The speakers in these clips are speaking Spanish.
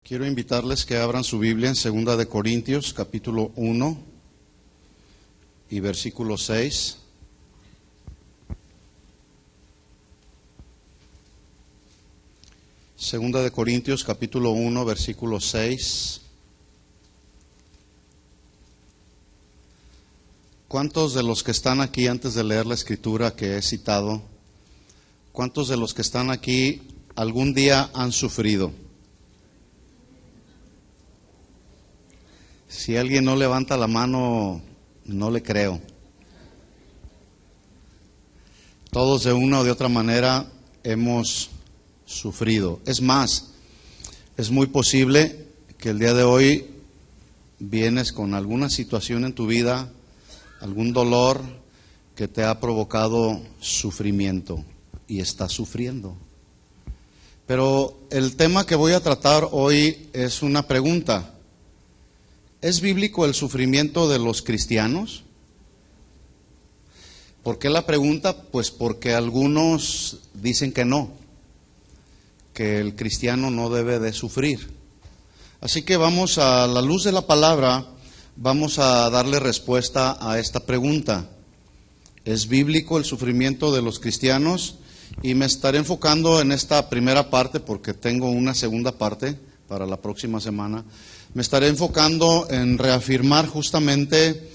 Quiero invitarles que abran su Biblia en 2 de Corintios, capítulo 1 y versículo 6. Segunda de Corintios, capítulo 1, versículo 6. ¿Cuántos de los que están aquí, antes de leer la escritura que he citado, cuántos de los que están aquí algún día han sufrido? Si alguien no levanta la mano, no le creo. Todos de una o de otra manera hemos sufrido. Es más, es muy posible que el día de hoy vienes con alguna situación en tu vida, algún dolor que te ha provocado sufrimiento y estás sufriendo. Pero el tema que voy a tratar hoy es una pregunta. ¿Es bíblico el sufrimiento de los cristianos? ¿Por qué la pregunta? Pues porque algunos dicen que no, que el cristiano no debe de sufrir. Así que vamos, a la luz de la palabra, vamos a darle respuesta a esta pregunta. ¿Es bíblico el sufrimiento de los cristianos? Y me estaré enfocando en esta primera parte porque tengo una segunda parte para la próxima semana. Me estaré enfocando en reafirmar justamente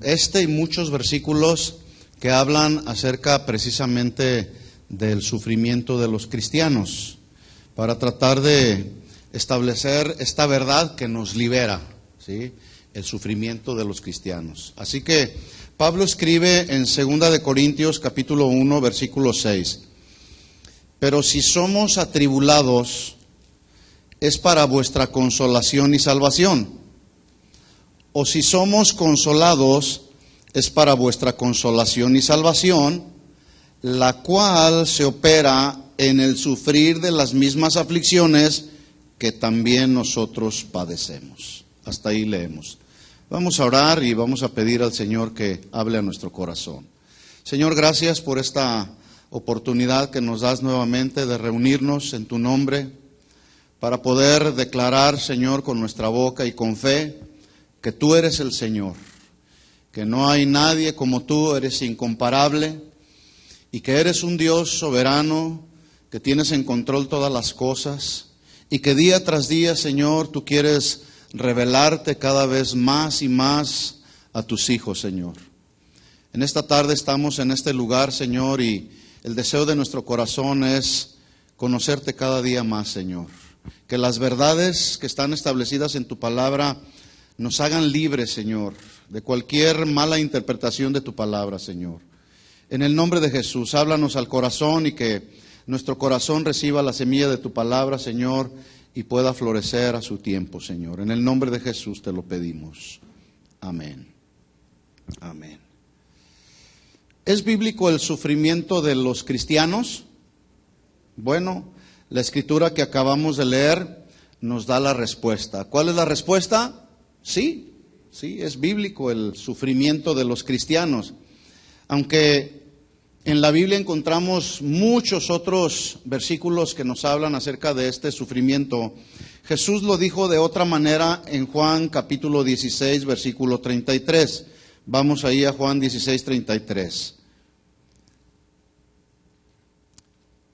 este y muchos versículos que hablan acerca precisamente del sufrimiento de los cristianos, para tratar de establecer esta verdad que nos libera, ¿sí? El sufrimiento de los cristianos. Así que Pablo escribe en 2 de Corintios capítulo 1 versículo 6: pero si somos atribulados, es para vuestra consolación y salvación. O si somos consolados, es para vuestra consolación y salvación, la cual se opera en el sufrir de las mismas aflicciones que también nosotros padecemos. Hasta ahí leemos. Vamos a orar y vamos a pedir al Señor que hable a nuestro corazón. Señor, gracias por esta oportunidad que nos das nuevamente de reunirnos en tu nombre, para poder declarar, Señor, con nuestra boca y con fe, que tú eres el Señor, que no hay nadie como tú, eres incomparable, y que eres un Dios soberano, que tienes en control todas las cosas, y que día tras día, Señor, tú quieres revelarte cada vez más y más a tus hijos, Señor. En esta tarde estamos en este lugar, Señor, y el deseo de nuestro corazón es conocerte cada día más, Señor. Que las verdades que están establecidas en tu palabra nos hagan libres, Señor, de cualquier mala interpretación de tu palabra, Señor. En el nombre de Jesús, háblanos al corazón y que nuestro corazón reciba la semilla de tu palabra, Señor, y pueda florecer a su tiempo, Señor. En el nombre de Jesús te lo pedimos. Amén. Amén. ¿Es bíblico el sufrimiento de los cristianos? Bueno, la escritura que acabamos de leer nos da la respuesta. ¿Cuál es la respuesta? Sí, es bíblico el sufrimiento de los cristianos. Aunque en la Biblia encontramos muchos otros versículos que nos hablan acerca de este sufrimiento, Jesús lo dijo de otra manera en Juan capítulo 16, versículo 33. Vamos ahí a Juan 16, 33.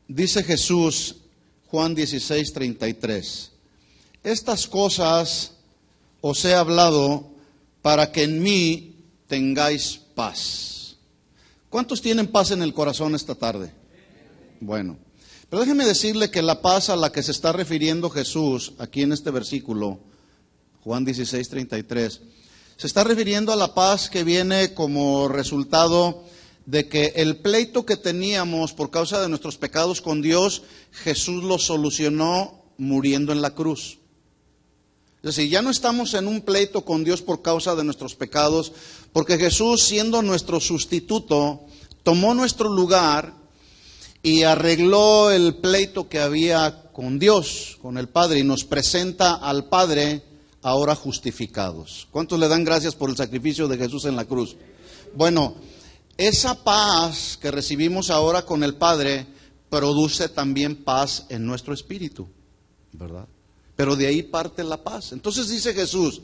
Dice Jesús, Juan 16, 33, estas cosas os he hablado para que en mí tengáis paz. ¿Cuántos tienen paz en el corazón esta tarde? Bueno, pero déjeme decirle que la paz a la que se está refiriendo Jesús aquí en este versículo, Juan 16, 33, se está refiriendo a la paz que viene como resultado de que el pleito que teníamos por causa de nuestros pecados con Dios, Jesús lo solucionó muriendo en la cruz. Es decir, ya no estamos en un pleito con Dios por causa de nuestros pecados, porque Jesús, siendo nuestro sustituto, tomó nuestro lugar y arregló el pleito que había con Dios, con el Padre, y nos presenta al Padre ahora justificados. ¿Cuántos le dan gracias por el sacrificio de Jesús en la cruz? Bueno, esa paz que recibimos ahora con el Padre produce también paz en nuestro espíritu, ¿verdad? pero de ahí parte la paz. Entonces dice Jesús,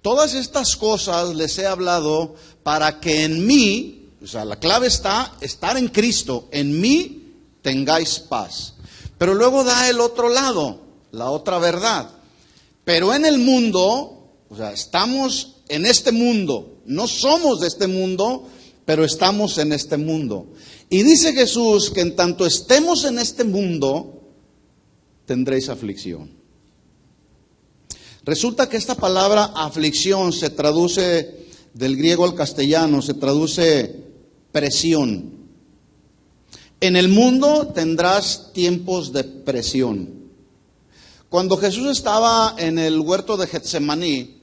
todas estas cosas les he hablado para que en mí, o sea, la clave está estar en Cristo, en mí tengáis paz. Pero luego da el otro lado, la otra verdad. Pero en el mundo, o sea, estamos en este mundo, no somos de este mundo, pero estamos en este mundo. Y dice Jesús que en tanto estemos en este mundo, tendréis aflicción. Resulta que esta palabra aflicción se traduce del griego al castellano, se traduce presión. En el mundo tendrás tiempos de presión. Cuando Jesús estaba en el huerto de Getsemaní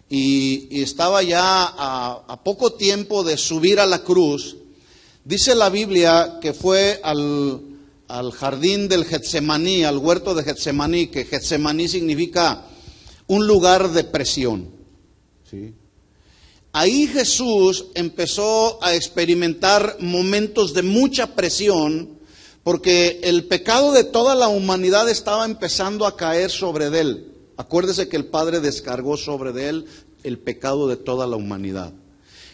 y estaba ya a poco tiempo de subir a la cruz, dice la Biblia que fue al jardín del Getsemaní, al huerto de Getsemaní, que Getsemaní significa un lugar de presión. ¿Sí? Ahí Jesús empezó a experimentar momentos de mucha presión, porque el pecado de toda la humanidad estaba empezando a caer sobre él. Acuérdese que el Padre descargó sobre él el pecado de toda la humanidad.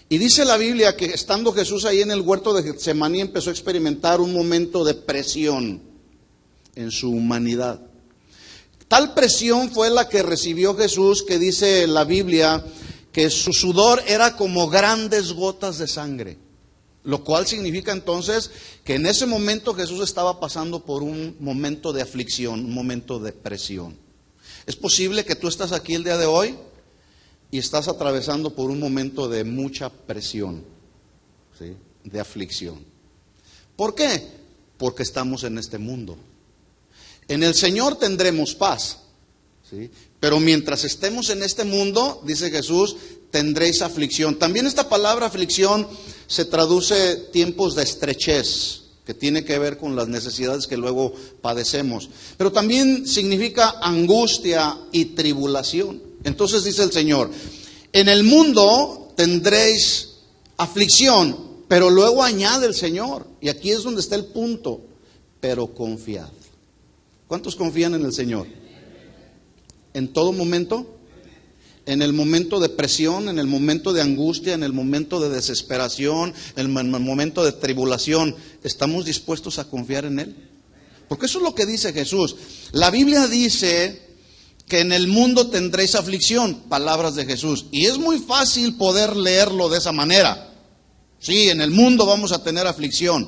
Y dice la Biblia que estando Jesús ahí en el huerto de Getsemaní empezó a experimentar un momento de presión en su humanidad. Tal presión fue la que recibió Jesús, que dice la Biblia que su sudor era como grandes gotas de sangre. Lo cual significa entonces que en ese momento Jesús estaba pasando por un momento de aflicción, un momento de presión. Es posible que tú estás aquí el día de hoy y estás atravesando por un momento de mucha presión, ¿sí? De aflicción. ¿Por qué? Porque estamos en este mundo. En el Señor tendremos paz, ¿sí? Pero mientras estemos en este mundo, dice Jesús, tendréis aflicción. También esta palabra aflicción se traduce tiempos de estrechez, que tiene que ver con las necesidades que luego padecemos. Pero también significa angustia y tribulación. Entonces dice el Señor, en el mundo tendréis aflicción, pero luego añade el Señor, y aquí es donde está el punto, pero confiad. ¿Cuántos confían en el Señor? ¿En todo momento? En el momento de presión, en el momento de angustia, en el momento de desesperación, en el momento de tribulación, ¿estamos dispuestos a confiar en Él? Porque eso es lo que dice Jesús. La Biblia dice que en el mundo tendréis aflicción, palabras de Jesús. Y es muy fácil poder leerlo de esa manera. Sí, en el mundo vamos a tener aflicción.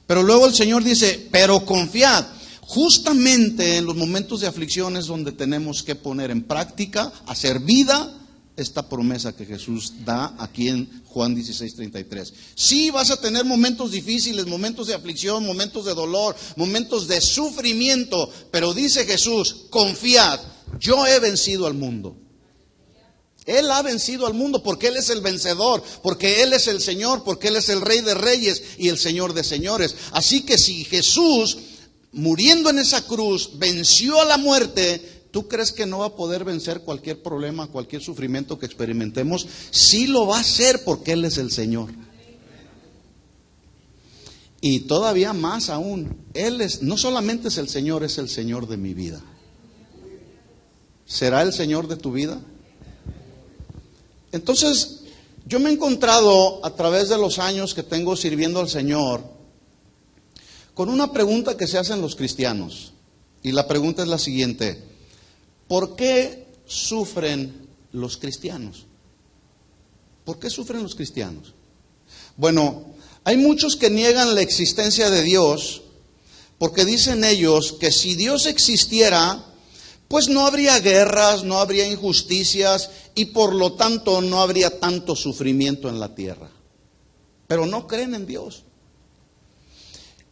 Pero luego el Señor dice, pero confiad. Justamente en los momentos de aflicción es donde tenemos que poner en práctica, hacer vida, esta promesa que Jesús da aquí en Juan 16:33. Sí, vas a tener momentos difíciles, momentos de aflicción, momentos de dolor, momentos de sufrimiento, pero dice Jesús, confiad, yo he vencido al mundo. Él ha vencido al mundo porque Él es el vencedor, porque Él es el Señor, porque Él es el Rey de Reyes y el Señor de Señores. Así que si Jesús, muriendo en esa cruz, venció a la muerte, ¿tú crees que no va a poder vencer cualquier problema, cualquier sufrimiento que experimentemos? Sí lo va a hacer porque Él es el Señor. Y todavía más aún, Él es, no solamente es el Señor, es el Señor de mi vida. ¿Será el Señor de tu vida? Entonces, yo me he encontrado a través de los años que tengo sirviendo al Señor con una pregunta que se hacen los cristianos. Y la pregunta es la siguiente: ¿por qué sufren los cristianos? ¿Por qué sufren los cristianos? Bueno, hay muchos que niegan la existencia de Dios porque dicen ellos que si Dios existiera, pues no habría guerras, no habría injusticias y por lo tanto no habría tanto sufrimiento en la tierra. Pero no creen en Dios.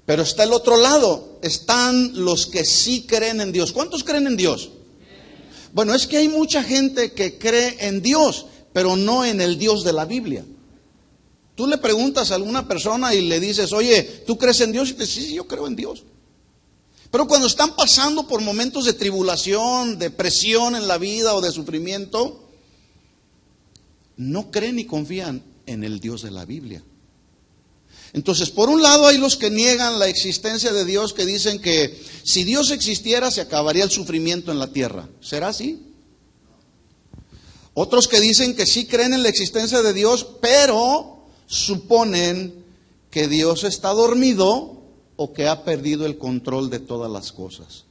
Pero está el otro lado, están los que sí creen en Dios. ¿Cuántos creen en Dios? Bueno, es que hay mucha gente que cree en Dios, pero no en el Dios de la Biblia. Tú le preguntas a alguna persona y le dices, oye, ¿tú crees en Dios? Y te dice, sí, yo creo en Dios. Pero cuando están pasando por momentos de tribulación, de presión en la vida o de sufrimiento, no creen ni confían en el Dios de la Biblia. Entonces, por un lado hay los que niegan la existencia de Dios, que dicen que si Dios existiera se acabaría el sufrimiento en la tierra. ¿Será así? Otros que dicen que sí creen en la existencia de Dios, pero suponen que Dios está dormido o que ha perdido el control de todas las cosas.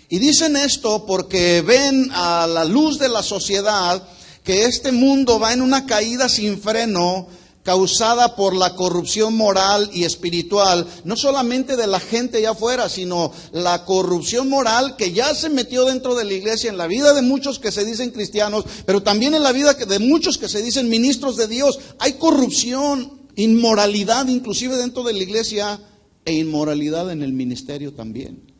Y dicen esto porque ven a la luz de la sociedad que este mundo va en una caída sin freno, causada por la corrupción moral y espiritual, no solamente de la gente allá afuera, sino la corrupción moral que ya se metió dentro de la iglesia, en la vida de muchos que se dicen cristianos, pero también en la vida de muchos que se dicen ministros de Dios. Hay corrupción, inmoralidad inclusive dentro de la iglesia e inmoralidad en el ministerio también.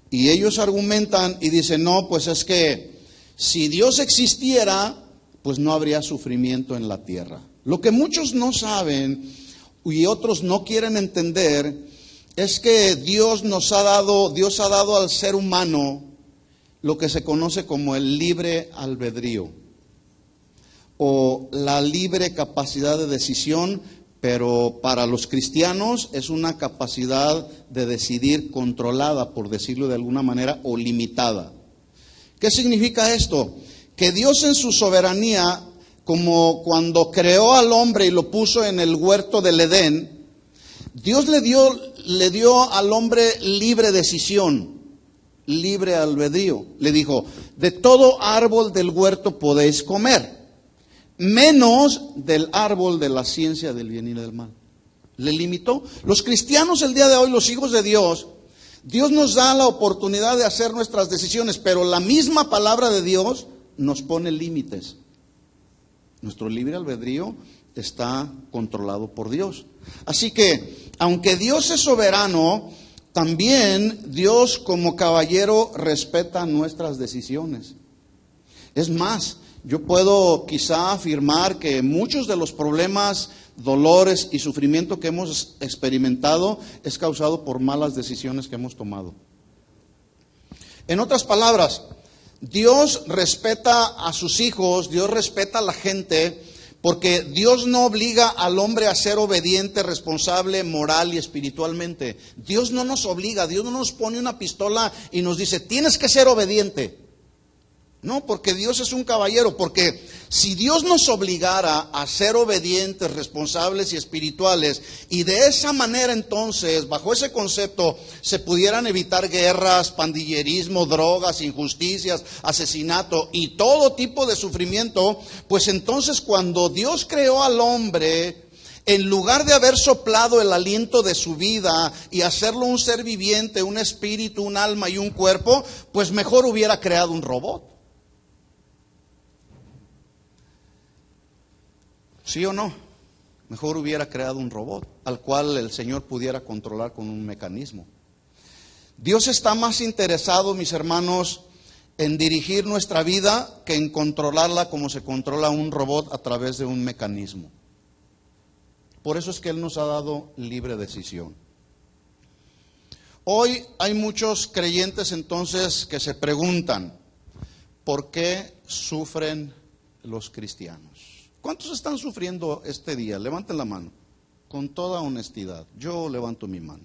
Y ellos argumentan y dicen, no, pues es que si Dios existiera, pues no habría sufrimiento en la tierra. Lo que muchos no saben y otros no quieren entender es que Dios ha dado al ser humano lo que se conoce como el libre albedrío o la libre capacidad de decisión, pero para los cristianos es una capacidad de decidir controlada, por decirlo de alguna manera, o limitada. ¿Qué significa esto? Que Dios en su soberanía, como cuando creó al hombre y lo puso en el huerto del Edén, Dios le dio al hombre libre decisión, libre albedrío. Le dijo, de todo árbol del huerto podéis comer, menos del árbol de la ciencia del bien y del mal. Le limitó. Los cristianos el día de hoy, los hijos de Dios, Dios nos da la oportunidad de hacer nuestras decisiones, pero la misma palabra de Dios nos pone límites. Nuestro libre albedrío está controlado por Dios. Así que, aunque Dios es soberano, también Dios como caballero respeta nuestras decisiones. Es más, yo puedo quizá afirmar que muchos de los problemas, dolores y sufrimiento que hemos experimentado es causado por malas decisiones que hemos tomado. En otras palabras, Dios respeta a sus hijos, Dios respeta a la gente, porque Dios no obliga al hombre a ser obediente, responsable, moral y espiritualmente. Dios no nos obliga, Dios no nos pone una pistola y nos dice, tienes que ser obediente. No, porque Dios es un caballero, porque si Dios nos obligara a ser obedientes, responsables y espirituales, y de esa manera entonces, bajo ese concepto, se pudieran evitar guerras, pandillerismo, drogas, injusticias, asesinato y todo tipo de sufrimiento, pues entonces cuando Dios creó al hombre, en lugar de haber soplado el aliento de su vida y hacerlo un ser viviente, un espíritu, un alma y un cuerpo, pues mejor hubiera creado un robot. ¿Sí o no? Mejor hubiera creado un robot al cual el Señor pudiera controlar con un mecanismo. Dios está más interesado, mis hermanos, en dirigir nuestra vida que en controlarla como se controla un robot a través de un mecanismo. Por eso es que Él nos ha dado libre decisión. Hoy hay muchos creyentes entonces que se preguntan, ¿por qué sufren los cristianos? ¿Cuántos están sufriendo este día? Levanten la mano, con toda honestidad. Yo levanto mi mano.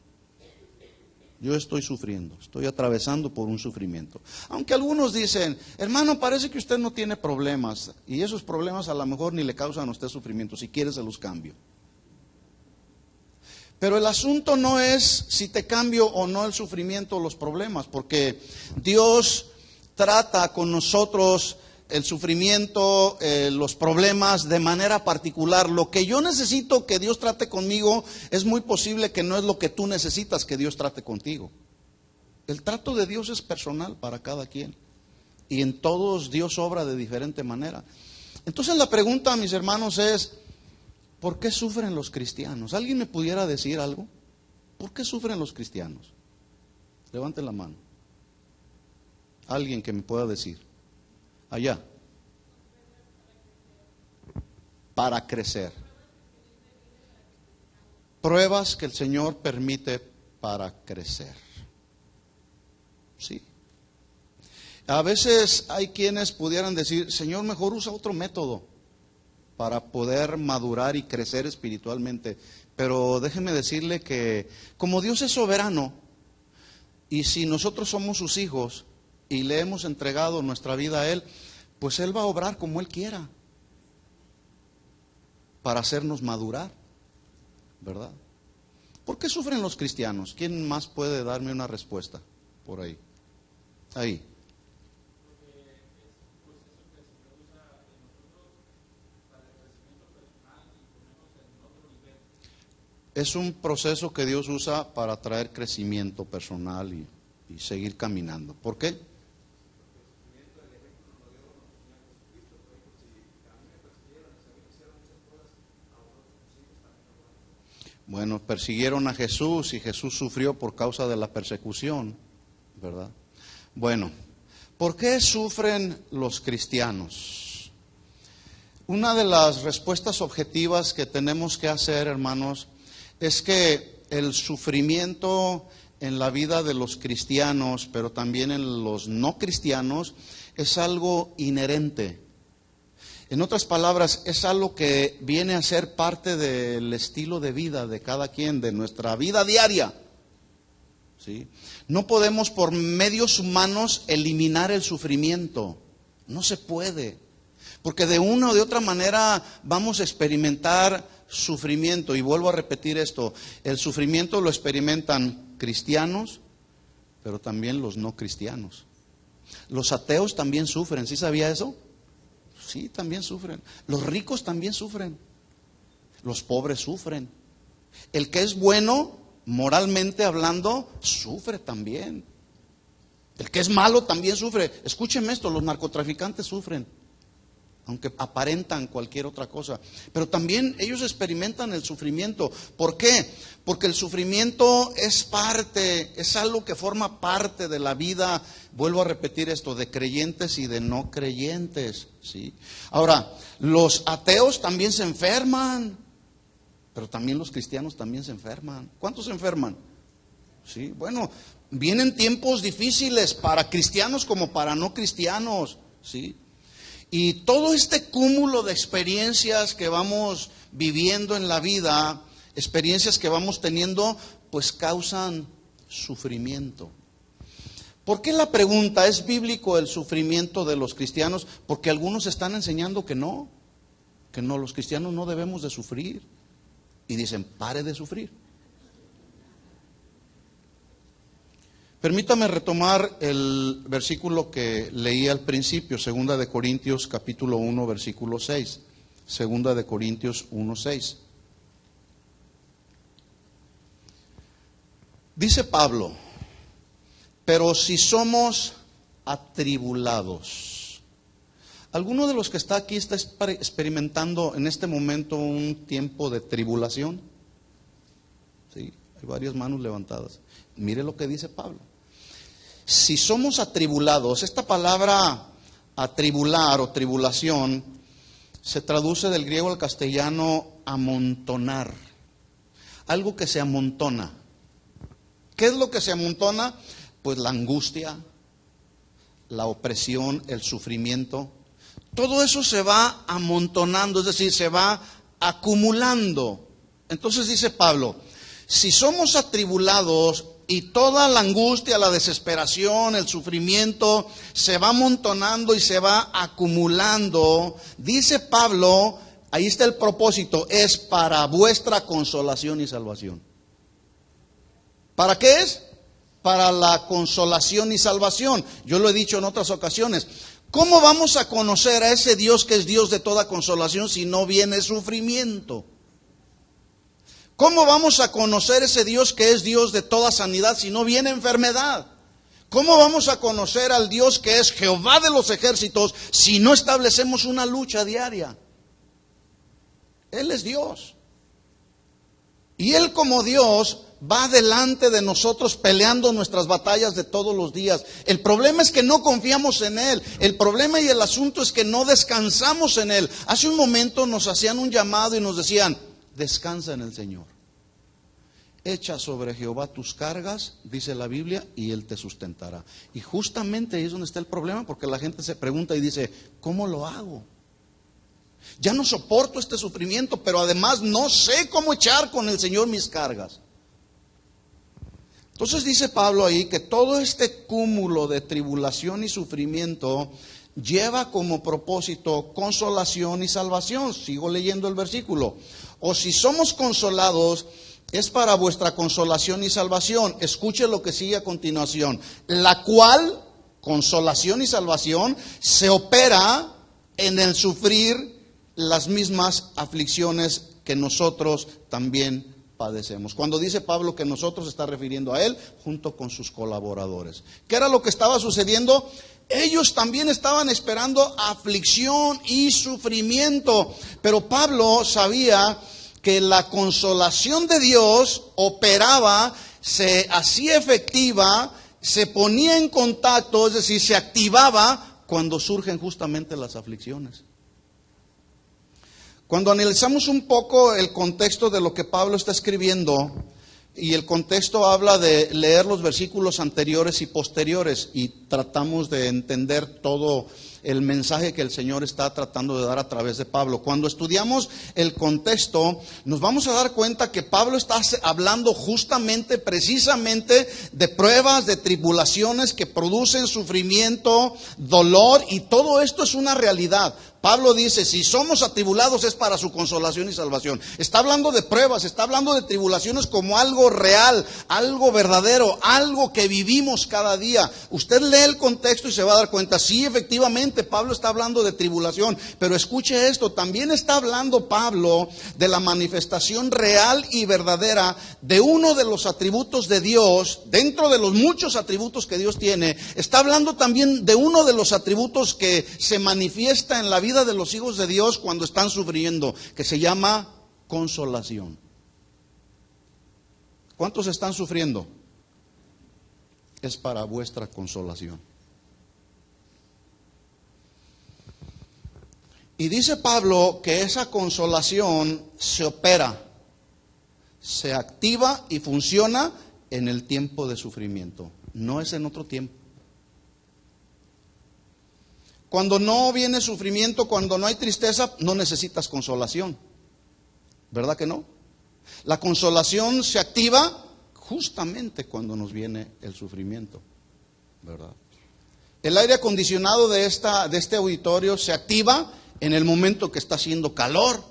Yo estoy sufriendo, estoy atravesando por un sufrimiento. Aunque algunos dicen, hermano, parece que usted no tiene problemas. Y esos problemas a lo mejor ni le causan a usted sufrimiento. Si quiere se los cambio. Pero el asunto no es si te cambio o no el sufrimiento o los problemas. Porque Dios trata con nosotros el sufrimiento, los problemas de manera particular. Lo que yo necesito que Dios trate conmigo es muy posible que no es lo que tú necesitas que Dios trate contigo. El trato de Dios es personal para cada quien y en todos Dios obra de diferente manera. Entonces la pregunta, mis hermanos, es ¿por qué sufren los cristianos? ¿Alguien me pudiera decir algo? ¿Por qué sufren los cristianos? Levanten la mano. Alguien que me pueda decir. Allá. Para crecer. Pruebas que el Señor permite para crecer. Sí. A veces hay quienes pudieran decir, Señor, mejor usa otro método. para poder madurar y crecer espiritualmente. Pero déjeme decirle que como Dios es soberano, y si nosotros somos sus hijos y le hemos entregado nuestra vida a Él, pues Él va a obrar como Él quiera para hacernos madurar, ¿verdad? ¿Por qué sufren los cristianos? ¿Quién más puede darme una respuesta por ahí? Ahí. Es un proceso que Dios usa para traer crecimiento personal y seguir caminando. ¿Por qué? Bueno, persiguieron a Jesús y Jesús sufrió por causa de la persecución, ¿verdad? Bueno, ¿por qué sufren los cristianos? Una de las respuestas objetivas que tenemos que hacer, hermanos, es que el sufrimiento en la vida de los cristianos, pero también en los no cristianos, es algo inherente. En otras palabras, es algo que viene a ser parte del estilo de vida de cada quien, de nuestra vida diaria. ¿Sí? No podemos por medios humanos eliminar el sufrimiento. No se puede. Porque de una o de otra manera vamos a experimentar sufrimiento. Y vuelvo a repetir esto, el sufrimiento lo experimentan cristianos, pero también los no cristianos. Los ateos también sufren, ¿sí sabía eso? Sí, también sufren. Los ricos también sufren. Los pobres sufren. El que es bueno, moralmente hablando, sufre también. El que es malo también sufre. Escúcheme esto, los narcotraficantes sufren, aunque aparentan cualquier otra cosa. Pero también ellos experimentan el sufrimiento. ¿Por qué? Porque el sufrimiento es parte, es algo que forma parte de la vida, vuelvo a repetir esto, de creyentes y de no creyentes, ¿sí? Ahora, los ateos también se enferman, pero también los cristianos también se enferman. ¿Cuántos se enferman? Sí, bueno, vienen tiempos difíciles para cristianos como para no cristianos, ¿sí? Y todo este cúmulo de experiencias que vamos viviendo en la vida, experiencias que vamos teniendo, pues causan sufrimiento. ¿Por qué la pregunta? ¿Es bíblico el sufrimiento de los cristianos? Porque algunos están enseñando que no, los cristianos no debemos de sufrir. Y dicen, pare de sufrir. Permítame retomar el versículo que leí al principio, 2 de Corintios capítulo 1, versículo 6. 2 de Corintios 1, 6. Dice Pablo, pero si somos atribulados. ¿Alguno de los que está aquí está experimentando en este momento un tiempo de tribulación? Sí, hay varias manos levantadas. Mire lo que dice Pablo. Si somos atribulados, esta palabra atribular o tribulación se traduce del griego al castellano amontonar. Algo que se amontona. ¿Qué es lo que se amontona? Pues la angustia, la opresión, el sufrimiento. Todo eso se va amontonando, es decir, se va acumulando. Entonces dice Pablo, si somos atribulados y toda la angustia, la desesperación, el sufrimiento se va amontonando y se va acumulando, dice Pablo, ahí está el propósito, es para vuestra consolación y salvación. ¿Para qué es? Para la consolación y salvación. Yo lo he dicho en otras ocasiones. ¿Cómo vamos a conocer a ese Dios que es Dios de toda consolación si no viene sufrimiento? ¿Cómo vamos a conocer ese Dios que es Dios de toda sanidad si no viene enfermedad? ¿Cómo vamos a conocer al Dios que es Jehová de los ejércitos si no establecemos una lucha diaria? Él es Dios. Y Él como Dios va delante de nosotros peleando nuestras batallas de todos los días. El problema es que no confiamos en Él. El problema y el asunto es que no descansamos en Él. Hace un momento nos hacían un llamado y nos decían, descansa en el Señor. Echa sobre Jehová tus cargas, dice la Biblia, y Él te sustentará. Y justamente ahí es donde está el problema, porque la gente se pregunta y dice, ¿cómo lo hago? Ya no soporto este sufrimiento, pero además no sé cómo echar con el Señor mis cargas. Entonces dice Pablo ahí que todo este cúmulo de tribulación y sufrimiento lleva como propósito consolación y salvación. Sigo leyendo el versículo. O si somos consolados, es para vuestra consolación y salvación. Escuche lo que sigue a continuación. La cual, consolación y salvación, se opera en el sufrir las mismas aflicciones que nosotros también padecemos. Cuando dice Pablo que nosotros, está refiriendo a él junto con sus colaboradores. ¿Qué era lo que estaba sucediendo? Ellos también estaban esperando aflicción y sufrimiento, pero Pablo sabía que la consolación de Dios operaba, se hacía efectiva, se ponía en contacto, es decir, se activaba cuando surgen justamente las aflicciones. Cuando analizamos un poco el contexto de lo que Pablo está escribiendo, y el contexto habla de leer los versículos anteriores y posteriores, y tratamos de entender todo el mensaje que el Señor está tratando de dar a través de Pablo. Cuando estudiamos el contexto, nos vamos a dar cuenta que Pablo está hablando justamente, precisamente, de pruebas, de tribulaciones que producen sufrimiento, dolor, y todo esto es una realidad. Pablo dice, si somos atribulados es para su consolación y salvación. Está hablando de pruebas, está hablando de tribulaciones como algo real, algo verdadero, algo que vivimos cada día. Usted lee el contexto y se va a dar cuenta, sí, efectivamente, Pablo está hablando de tribulación, pero escuche esto, también está hablando Pablo de la manifestación real y verdadera de uno de los atributos de Dios, dentro de los muchos atributos que Dios tiene. Está hablando también de uno de los atributos que se manifiesta en la vida de los hijos de Dios cuando están sufriendo, que se llama consolación. ¿Cuántos están sufriendo? Es para vuestra consolación. Y dice Pablo que esa consolación se opera, se activa y funciona en el tiempo de sufrimiento, no es en otro tiempo. Cuando no viene sufrimiento, cuando no hay tristeza, no necesitas consolación. ¿Verdad que no? La consolación se activa justamente cuando nos viene el sufrimiento. ¿Verdad? El aire acondicionado de este auditorio se activa en el momento que está haciendo calor.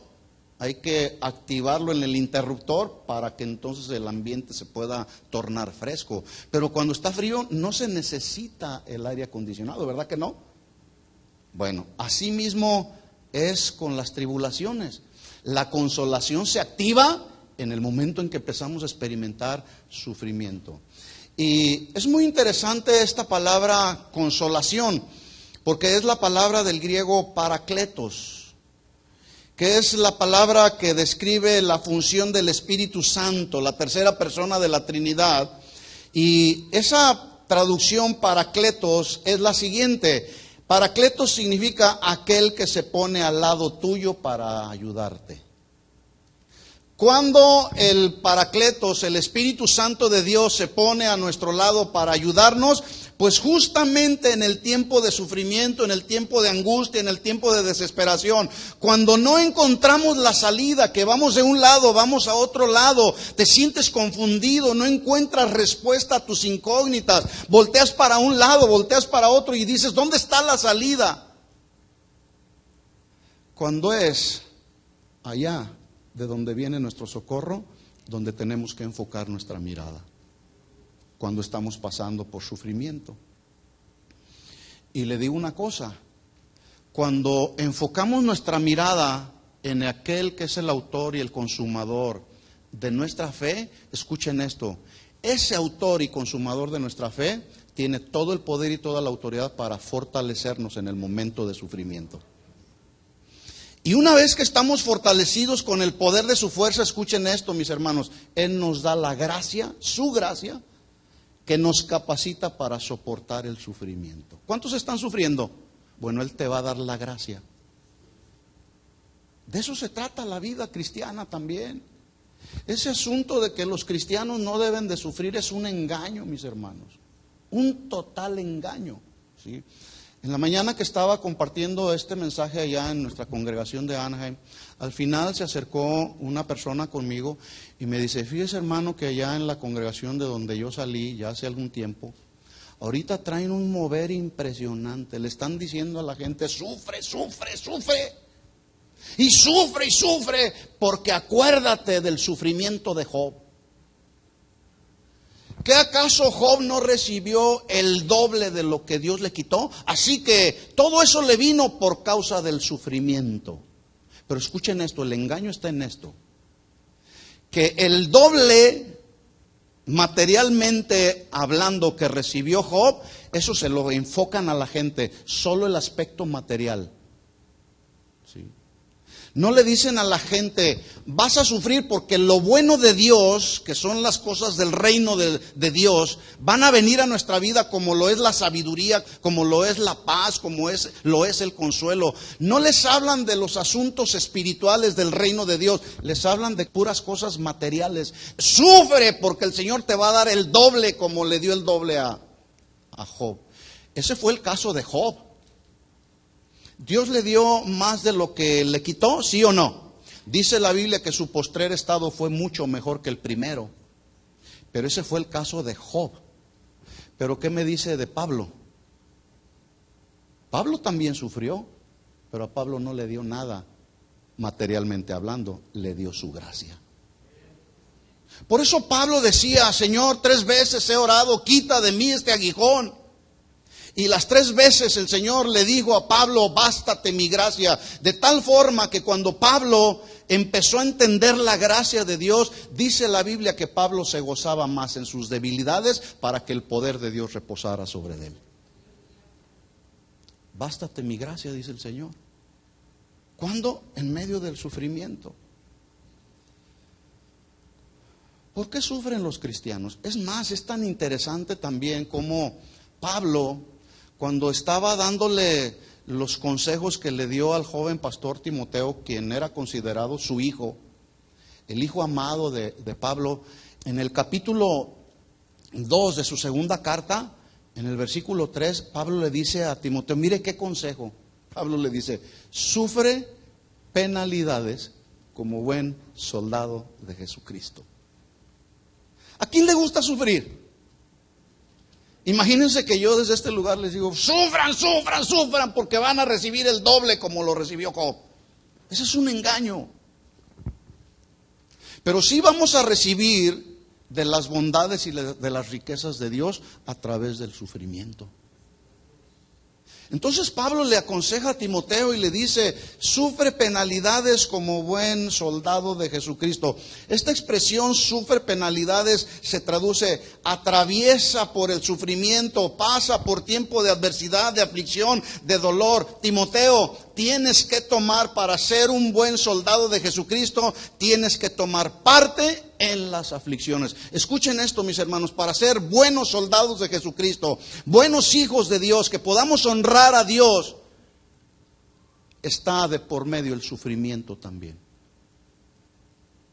Hay que activarlo en el interruptor para que entonces el ambiente se pueda tornar fresco. Pero cuando está frío no se necesita el aire acondicionado, ¿verdad que no? Bueno, así mismo es con las tribulaciones. La consolación se activa en el momento en que empezamos a experimentar sufrimiento. Y es muy interesante esta palabra consolación, porque es la palabra del griego parakletos, que es la palabra que describe la función del Espíritu Santo, la tercera persona de la Trinidad. Y esa traducción parakletos es la siguiente. Parakletos significa aquel que se pone al lado tuyo para ayudarte. Cuando el Parakletos, el Espíritu Santo de Dios, se pone a nuestro lado para ayudarnos, pues justamente en el tiempo de sufrimiento, en el tiempo de angustia, en el tiempo de desesperación, cuando no encontramos la salida, que vamos de un lado, vamos a otro lado, te sientes confundido, no encuentras respuesta a tus incógnitas, volteas para un lado, volteas para otro y dices, ¿dónde está la salida? Cuando es allá de donde viene nuestro socorro, donde tenemos que enfocar nuestra mirada, cuando estamos pasando por sufrimiento. Y le digo una cosa, cuando enfocamos nuestra mirada en aquel que es el autor y el consumador de nuestra fe, escuchen esto, ese autor y consumador de nuestra fe tiene todo el poder y toda la autoridad para fortalecernos en el momento de sufrimiento. Y una vez que estamos fortalecidos con el poder de su fuerza, escuchen esto, mis hermanos, Él nos da la gracia, su gracia, que nos capacita para soportar el sufrimiento. ¿Cuántos están sufriendo? Bueno, Él te va a dar la gracia. De eso se trata la vida cristiana también. Ese asunto de que los cristianos no deben de sufrir es un engaño, mis hermanos. Un total engaño, ¿sí? En la mañana que estaba compartiendo este mensaje allá en nuestra congregación de Anaheim, al final se acercó una persona conmigo y me dice, fíjese hermano que allá en la congregación de donde yo salí ya hace algún tiempo, ahorita traen un mover impresionante, le están diciendo a la gente, sufre, sufre, sufre, y sufre, porque acuérdate del sufrimiento de Job. ¿Qué acaso Job no recibió el doble de lo que Dios le quitó? Así que todo eso le vino por causa del sufrimiento. Pero escuchen esto, el engaño está en esto. Que el doble, materialmente hablando, que recibió Job, eso se lo enfocan a la gente, solo el aspecto material. ¿Sí? No le dicen a la gente, vas a sufrir porque lo bueno de Dios, que son las cosas del reino de Dios, van a venir a nuestra vida como lo es la sabiduría, como lo es la paz, como lo es el consuelo. No les hablan de los asuntos espirituales del reino de Dios, les hablan de puras cosas materiales. Sufre porque el Señor te va a dar el doble como le dio el doble a Job. Ese fue el caso de Job. ¿Dios le dio más de lo que le quitó? ¿Sí o no? Dice la Biblia que su postrer estado fue mucho mejor que el primero. Pero ese fue el caso de Job. ¿Pero qué me dice de Pablo? Pablo también sufrió, pero a Pablo no le dio nada materialmente hablando, le dio su gracia. Por eso Pablo decía, Señor, 3 veces he orado, quita de mí este aguijón. Y las 3 veces el Señor le dijo a Pablo, bástate mi gracia. De tal forma que cuando Pablo empezó a entender la gracia de Dios, dice la Biblia que Pablo se gozaba más en sus debilidades para que el poder de Dios reposara sobre él. Bástate mi gracia, dice el Señor. ¿Cuándo? En medio del sufrimiento. ¿Por qué sufren los cristianos? Es más, es tan interesante también como Pablo, cuando estaba dándole los consejos que le dio al joven pastor Timoteo, quien era considerado su hijo, el hijo amado de Pablo, en el capítulo 2 de su segunda carta, en el versículo 3, Pablo le dice a Timoteo, mire qué consejo. Pablo le dice, sufre penalidades como buen soldado de Jesucristo. ¿A quién le gusta sufrir? Imagínense que yo desde este lugar les digo, sufran, sufran, sufran, porque van a recibir el doble como lo recibió Job. Ese es un engaño. Pero sí vamos a recibir de las bondades y de las riquezas de Dios a través del sufrimiento. Entonces Pablo le aconseja a Timoteo y le dice, sufre penalidades como buen soldado de Jesucristo. Esta expresión, sufre penalidades, se traduce, atraviesa por el sufrimiento, pasa por tiempo de adversidad, de aflicción, de dolor. Timoteo, tienes que tomar, para ser un buen soldado de Jesucristo, tienes que tomar parte en las aflicciones. Escuchen esto, mis hermanos, para ser buenos soldados de Jesucristo, buenos hijos de Dios, que podamos honrar a Dios, está de por medio el sufrimiento también.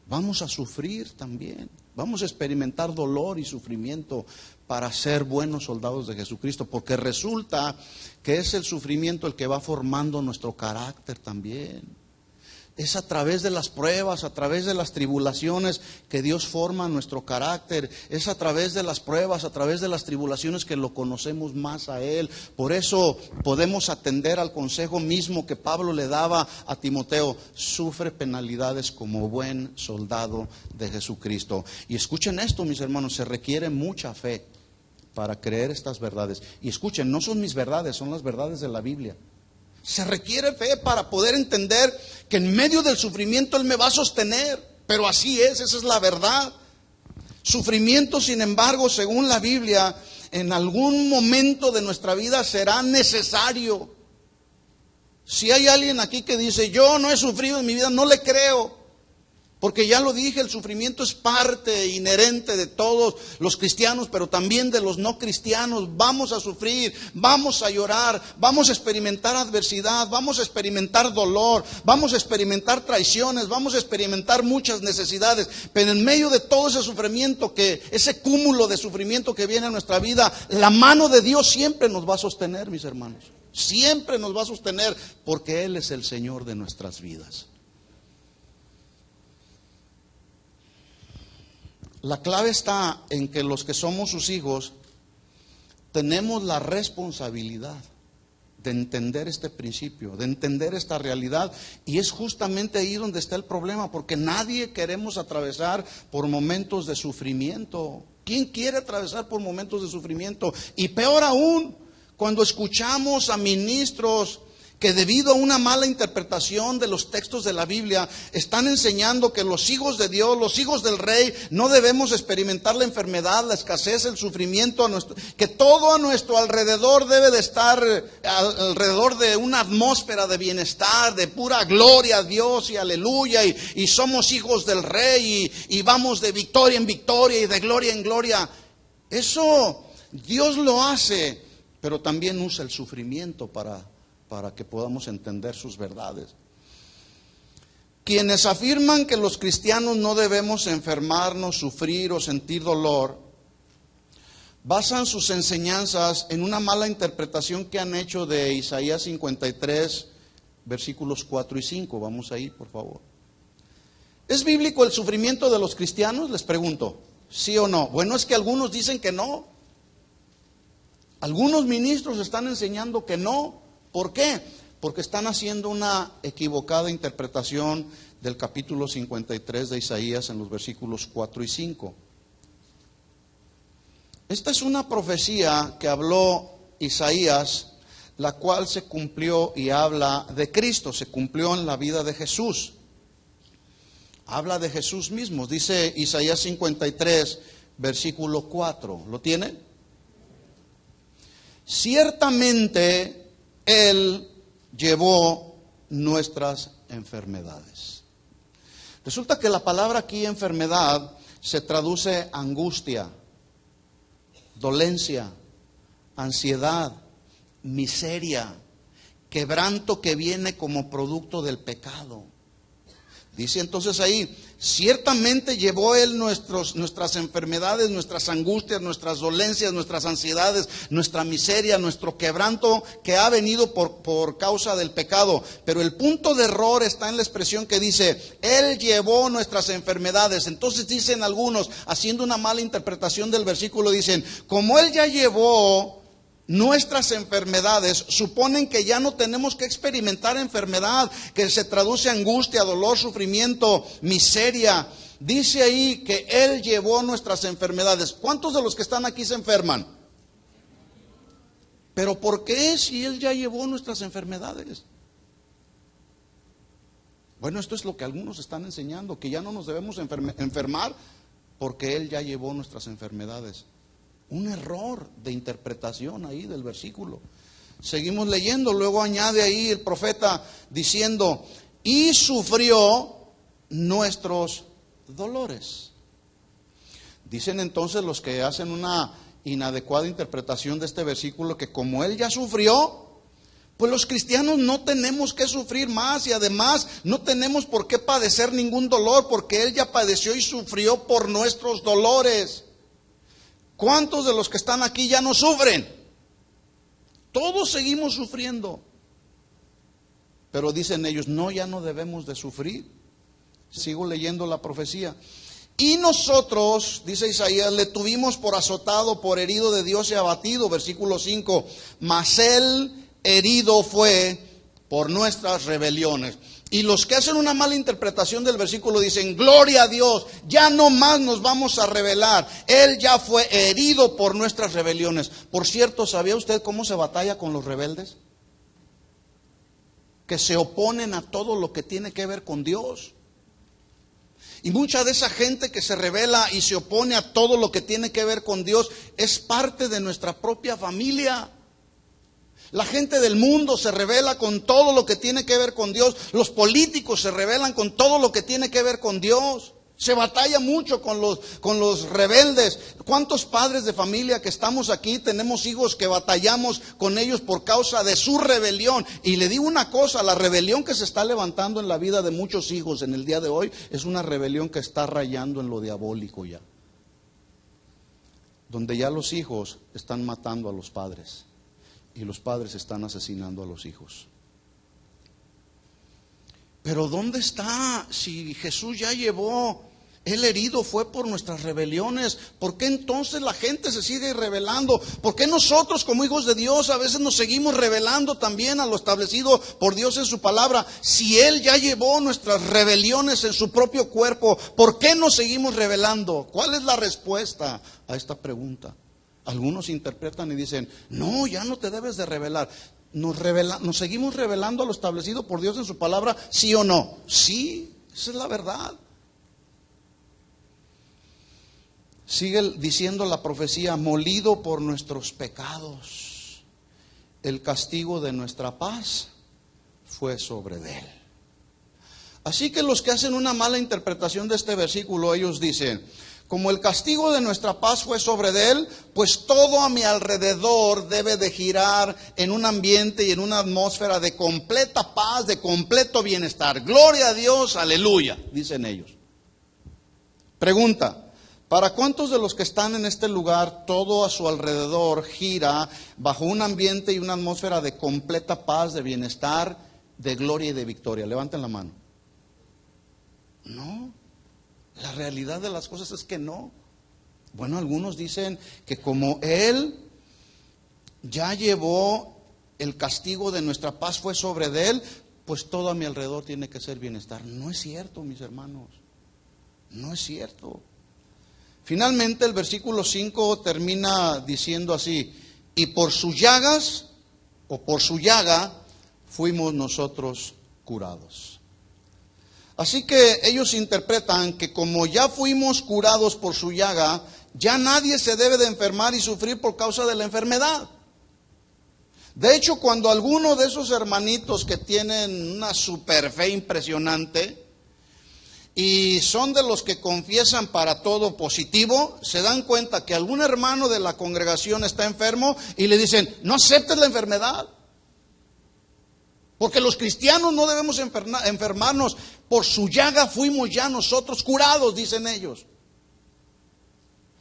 Vamos a sufrir también, vamos a experimentar dolor y sufrimiento para ser buenos soldados de Jesucristo, porque resulta que es el sufrimiento el que va formando nuestro carácter también. Es a través de las pruebas, a través de las tribulaciones que Dios forma nuestro carácter. Es a través de las pruebas, a través de las tribulaciones que lo conocemos más a Él. Por eso podemos atender al consejo mismo que Pablo le daba a Timoteo. Sufre penalidades como buen soldado de Jesucristo. Y escuchen esto, mis hermanos, se requiere mucha fe para creer estas verdades. Y escuchen, no son mis verdades, son las verdades de la Biblia. Se requiere fe para poder entender que en medio del sufrimiento Él me va a sostener. Pero así es, esa es la verdad. Sufrimiento, sin embargo, según la Biblia, en algún momento de nuestra vida será necesario. Si hay alguien aquí que dice, yo no he sufrido en mi vida, no le creo. Porque ya lo dije, el sufrimiento es parte inherente de todos los cristianos, pero también de los no cristianos. Vamos a sufrir, vamos a llorar, vamos a experimentar adversidad, vamos a experimentar dolor, vamos a experimentar traiciones, vamos a experimentar muchas necesidades. Pero en medio de todo ese sufrimiento, ese cúmulo de sufrimiento que viene a nuestra vida, la mano de Dios siempre nos va a sostener, mis hermanos. Siempre nos va a sostener porque Él es el Señor de nuestras vidas. La clave está en que los que somos sus hijos tenemos la responsabilidad de entender este principio, de entender esta realidad, y es justamente ahí donde está el problema, porque nadie queremos atravesar por momentos de sufrimiento. ¿Quién quiere atravesar por momentos de sufrimiento? Y peor aún, cuando escuchamos a ministros que debido a una mala interpretación de los textos de la Biblia están enseñando que los hijos de Dios, los hijos del Rey, no debemos experimentar la enfermedad, la escasez, el sufrimiento, que todo a nuestro alrededor debe de estar alrededor de una atmósfera de bienestar, de pura gloria a Dios y aleluya, y somos hijos del Rey y vamos de victoria en victoria y de gloria en gloria. Eso Dios lo hace, pero también usa el sufrimiento para que podamos entender sus verdades. Quienes afirman que los cristianos no debemos enfermarnos, sufrir o sentir dolor, basan sus enseñanzas en una mala interpretación que han hecho de Isaías 53, versículos 4 y 5. Vamos ahí, por favor. ¿Es bíblico el sufrimiento de los cristianos? Les pregunto, ¿sí o no? Bueno, es que algunos dicen que no. Algunos ministros están enseñando que no. ¿Por qué? Porque están haciendo una equivocada interpretación del capítulo 53 de Isaías en los versículos 4 y 5. Esta es una profecía que habló Isaías, la cual se cumplió y habla de Cristo, se cumplió en la vida de Jesús. Habla de Jesús mismo. Dice Isaías 53, versículo 4. ¿Lo tiene? Ciertamente Él llevó nuestras enfermedades. Resulta que la palabra aquí, enfermedad, se traduce angustia, dolencia, ansiedad, miseria, quebranto que viene como producto del pecado. Dice entonces ahí, ciertamente llevó Él nuestras enfermedades, nuestras angustias, nuestras dolencias, nuestras ansiedades, nuestra miseria, nuestro quebranto que ha venido por causa del pecado. Pero el punto de error está en la expresión que dice, Él llevó nuestras enfermedades. Entonces dicen algunos, haciendo una mala interpretación del versículo, dicen, como Él ya llevó nuestras enfermedades, suponen que ya no tenemos que experimentar enfermedad, que se traduce angustia, dolor, sufrimiento, miseria. Dice ahí que Él llevó nuestras enfermedades. ¿Cuántos de los que están aquí se enferman? ¿Pero por qué si Él ya llevó nuestras enfermedades? Bueno, esto es lo que algunos están enseñando, que ya no nos debemos enfermar porque Él ya llevó nuestras enfermedades. Un error de interpretación ahí del versículo. Seguimos leyendo, luego añade ahí el profeta diciendo, y sufrió nuestros dolores. Dicen entonces los que hacen una inadecuada interpretación de este versículo que como Él ya sufrió, pues los cristianos no tenemos que sufrir más y además no tenemos por qué padecer ningún dolor porque Él ya padeció y sufrió por nuestros dolores. ¿Cuántos de los que están aquí ya no sufren? Todos seguimos sufriendo. Pero dicen ellos, no, ya no debemos de sufrir. Sigo leyendo la profecía. Y nosotros, dice Isaías, le tuvimos por azotado, por herido de Dios y abatido. Versículo 5. Mas Él herido fue por nuestras rebeliones. Y los que hacen una mala interpretación del versículo dicen, gloria a Dios, ya no más nos vamos a rebelar. Él ya fue herido por nuestras rebeliones. Por cierto, ¿sabía usted cómo se batalla con los rebeldes? Que se oponen a todo lo que tiene que ver con Dios. Y mucha de esa gente que se rebela y se opone a todo lo que tiene que ver con Dios es parte de nuestra propia familia. La gente del mundo se rebela con todo lo que tiene que ver con Dios. Los políticos se rebelan con todo lo que tiene que ver con Dios. Se batalla mucho con los rebeldes. ¿Cuántos padres de familia que estamos aquí tenemos hijos que batallamos con ellos por causa de su rebelión? Y le digo una cosa, la rebelión que se está levantando en la vida de muchos hijos en el día de hoy es una rebelión que está rayando en lo diabólico ya. Donde ya los hijos están matando a los padres. y los padres están asesinando a los hijos. Pero ¿dónde está? Si Jesús ya llevó, Él herido fue por nuestras rebeliones, ¿por qué entonces la gente se sigue rebelando? ¿Por qué nosotros como hijos de Dios a veces nos seguimos rebelando también a lo establecido por Dios en su palabra? Si Él ya llevó nuestras rebeliones en su propio cuerpo, ¿por qué nos seguimos rebelando? ¿Cuál es la respuesta a esta pregunta? Algunos interpretan y dicen, no, ya no te debes de rebelar. ¿Nos seguimos rebelando a lo establecido por Dios en su palabra? ¿Sí o no? Sí, esa es la verdad. Sigue diciendo la profecía, molido por nuestros pecados, el castigo de nuestra paz fue sobre él. Así que los que hacen una mala interpretación de este versículo, ellos dicen, como el castigo de nuestra paz fue sobre él, pues todo a mi alrededor debe de girar en un ambiente y en una atmósfera de completa paz, de completo bienestar. Gloria a Dios, aleluya, dicen ellos. Pregunta, ¿para cuántos de los que están en este lugar todo a su alrededor gira bajo un ambiente y una atmósfera de completa paz, de bienestar, de gloria y de victoria? Levanten la mano. No. La realidad de las cosas es que no. Bueno, algunos dicen que como Él ya llevó el castigo de nuestra paz fue sobre de Él, pues todo a mi alrededor tiene que ser bienestar. No es cierto, mis hermanos. No es cierto. Finalmente el versículo 5 termina diciendo así, y por sus llagas o por su llaga fuimos nosotros curados. Así que ellos interpretan que como ya fuimos curados por su llaga, ya nadie se debe de enfermar y sufrir por causa de la enfermedad. De hecho, cuando alguno de esos hermanitos que tienen una super fe impresionante y son de los que confiesan para todo positivo, se dan cuenta que algún hermano de la congregación está enfermo y le dicen, no aceptes la enfermedad. Porque los cristianos no debemos enfermarnos, por su llaga fuimos ya nosotros curados, dicen ellos.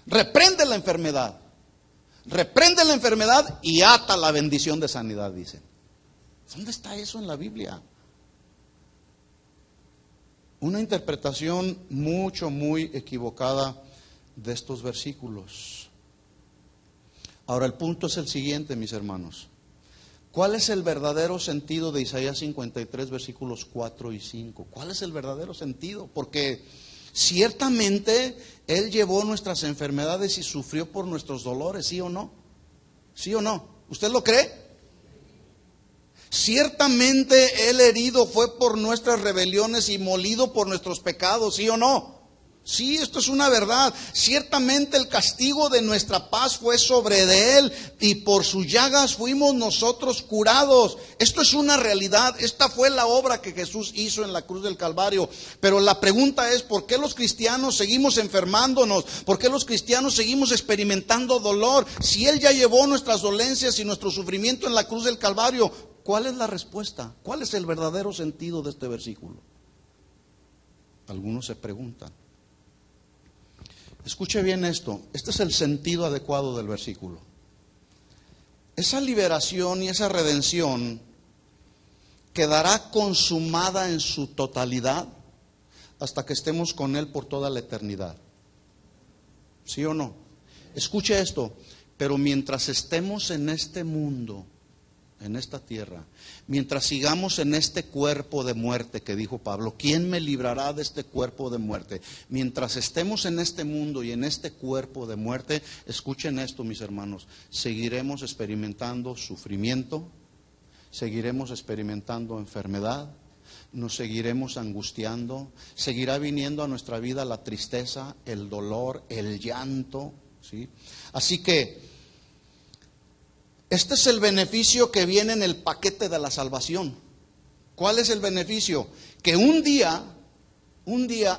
Reprende la enfermedad y ata la bendición de sanidad, dicen. ¿Dónde está eso en la Biblia? Una interpretación muy equivocada de estos versículos. Ahora el punto es el siguiente, mis hermanos. ¿Cuál es el verdadero sentido de Isaías 53, versículos 4 y 5? ¿Cuál es el verdadero sentido? Porque ciertamente Él llevó nuestras enfermedades y sufrió por nuestros dolores, ¿sí o no? ¿Sí o no? ¿Usted lo cree? Ciertamente Él herido fue por nuestras rebeliones y molido por nuestros pecados, ¿sí o no? Sí, esto es una verdad. Ciertamente el castigo de nuestra paz fue sobre de Él y por sus llagas fuimos nosotros curados. Esto es una realidad. Esta fue la obra que Jesús hizo en la cruz del Calvario. Pero la pregunta es, ¿por qué los cristianos seguimos enfermándonos? ¿Por qué los cristianos seguimos experimentando dolor? Si Él ya llevó nuestras dolencias y nuestro sufrimiento en la cruz del Calvario, ¿cuál es la respuesta? ¿Cuál es el verdadero sentido de este versículo? Algunos se preguntan. Escuche bien esto, este es el sentido adecuado del versículo. Esa liberación y esa redención quedará consumada en su totalidad hasta que estemos con Él por toda la eternidad. ¿Sí o no? Escuche esto, pero mientras estemos en este mundo, en esta tierra, mientras sigamos en este cuerpo de muerte que dijo Pablo, ¿quién me librará de este cuerpo de muerte? Mientras estemos en este mundo y en este cuerpo de muerte, escuchen esto, mis hermanos, seguiremos experimentando sufrimiento, seguiremos experimentando enfermedad, nos seguiremos angustiando, seguirá viniendo a nuestra vida la tristeza, el dolor, el llanto, ¿sí? Así que este es el beneficio que viene en el paquete de la salvación. ¿Cuál es el beneficio? Que un día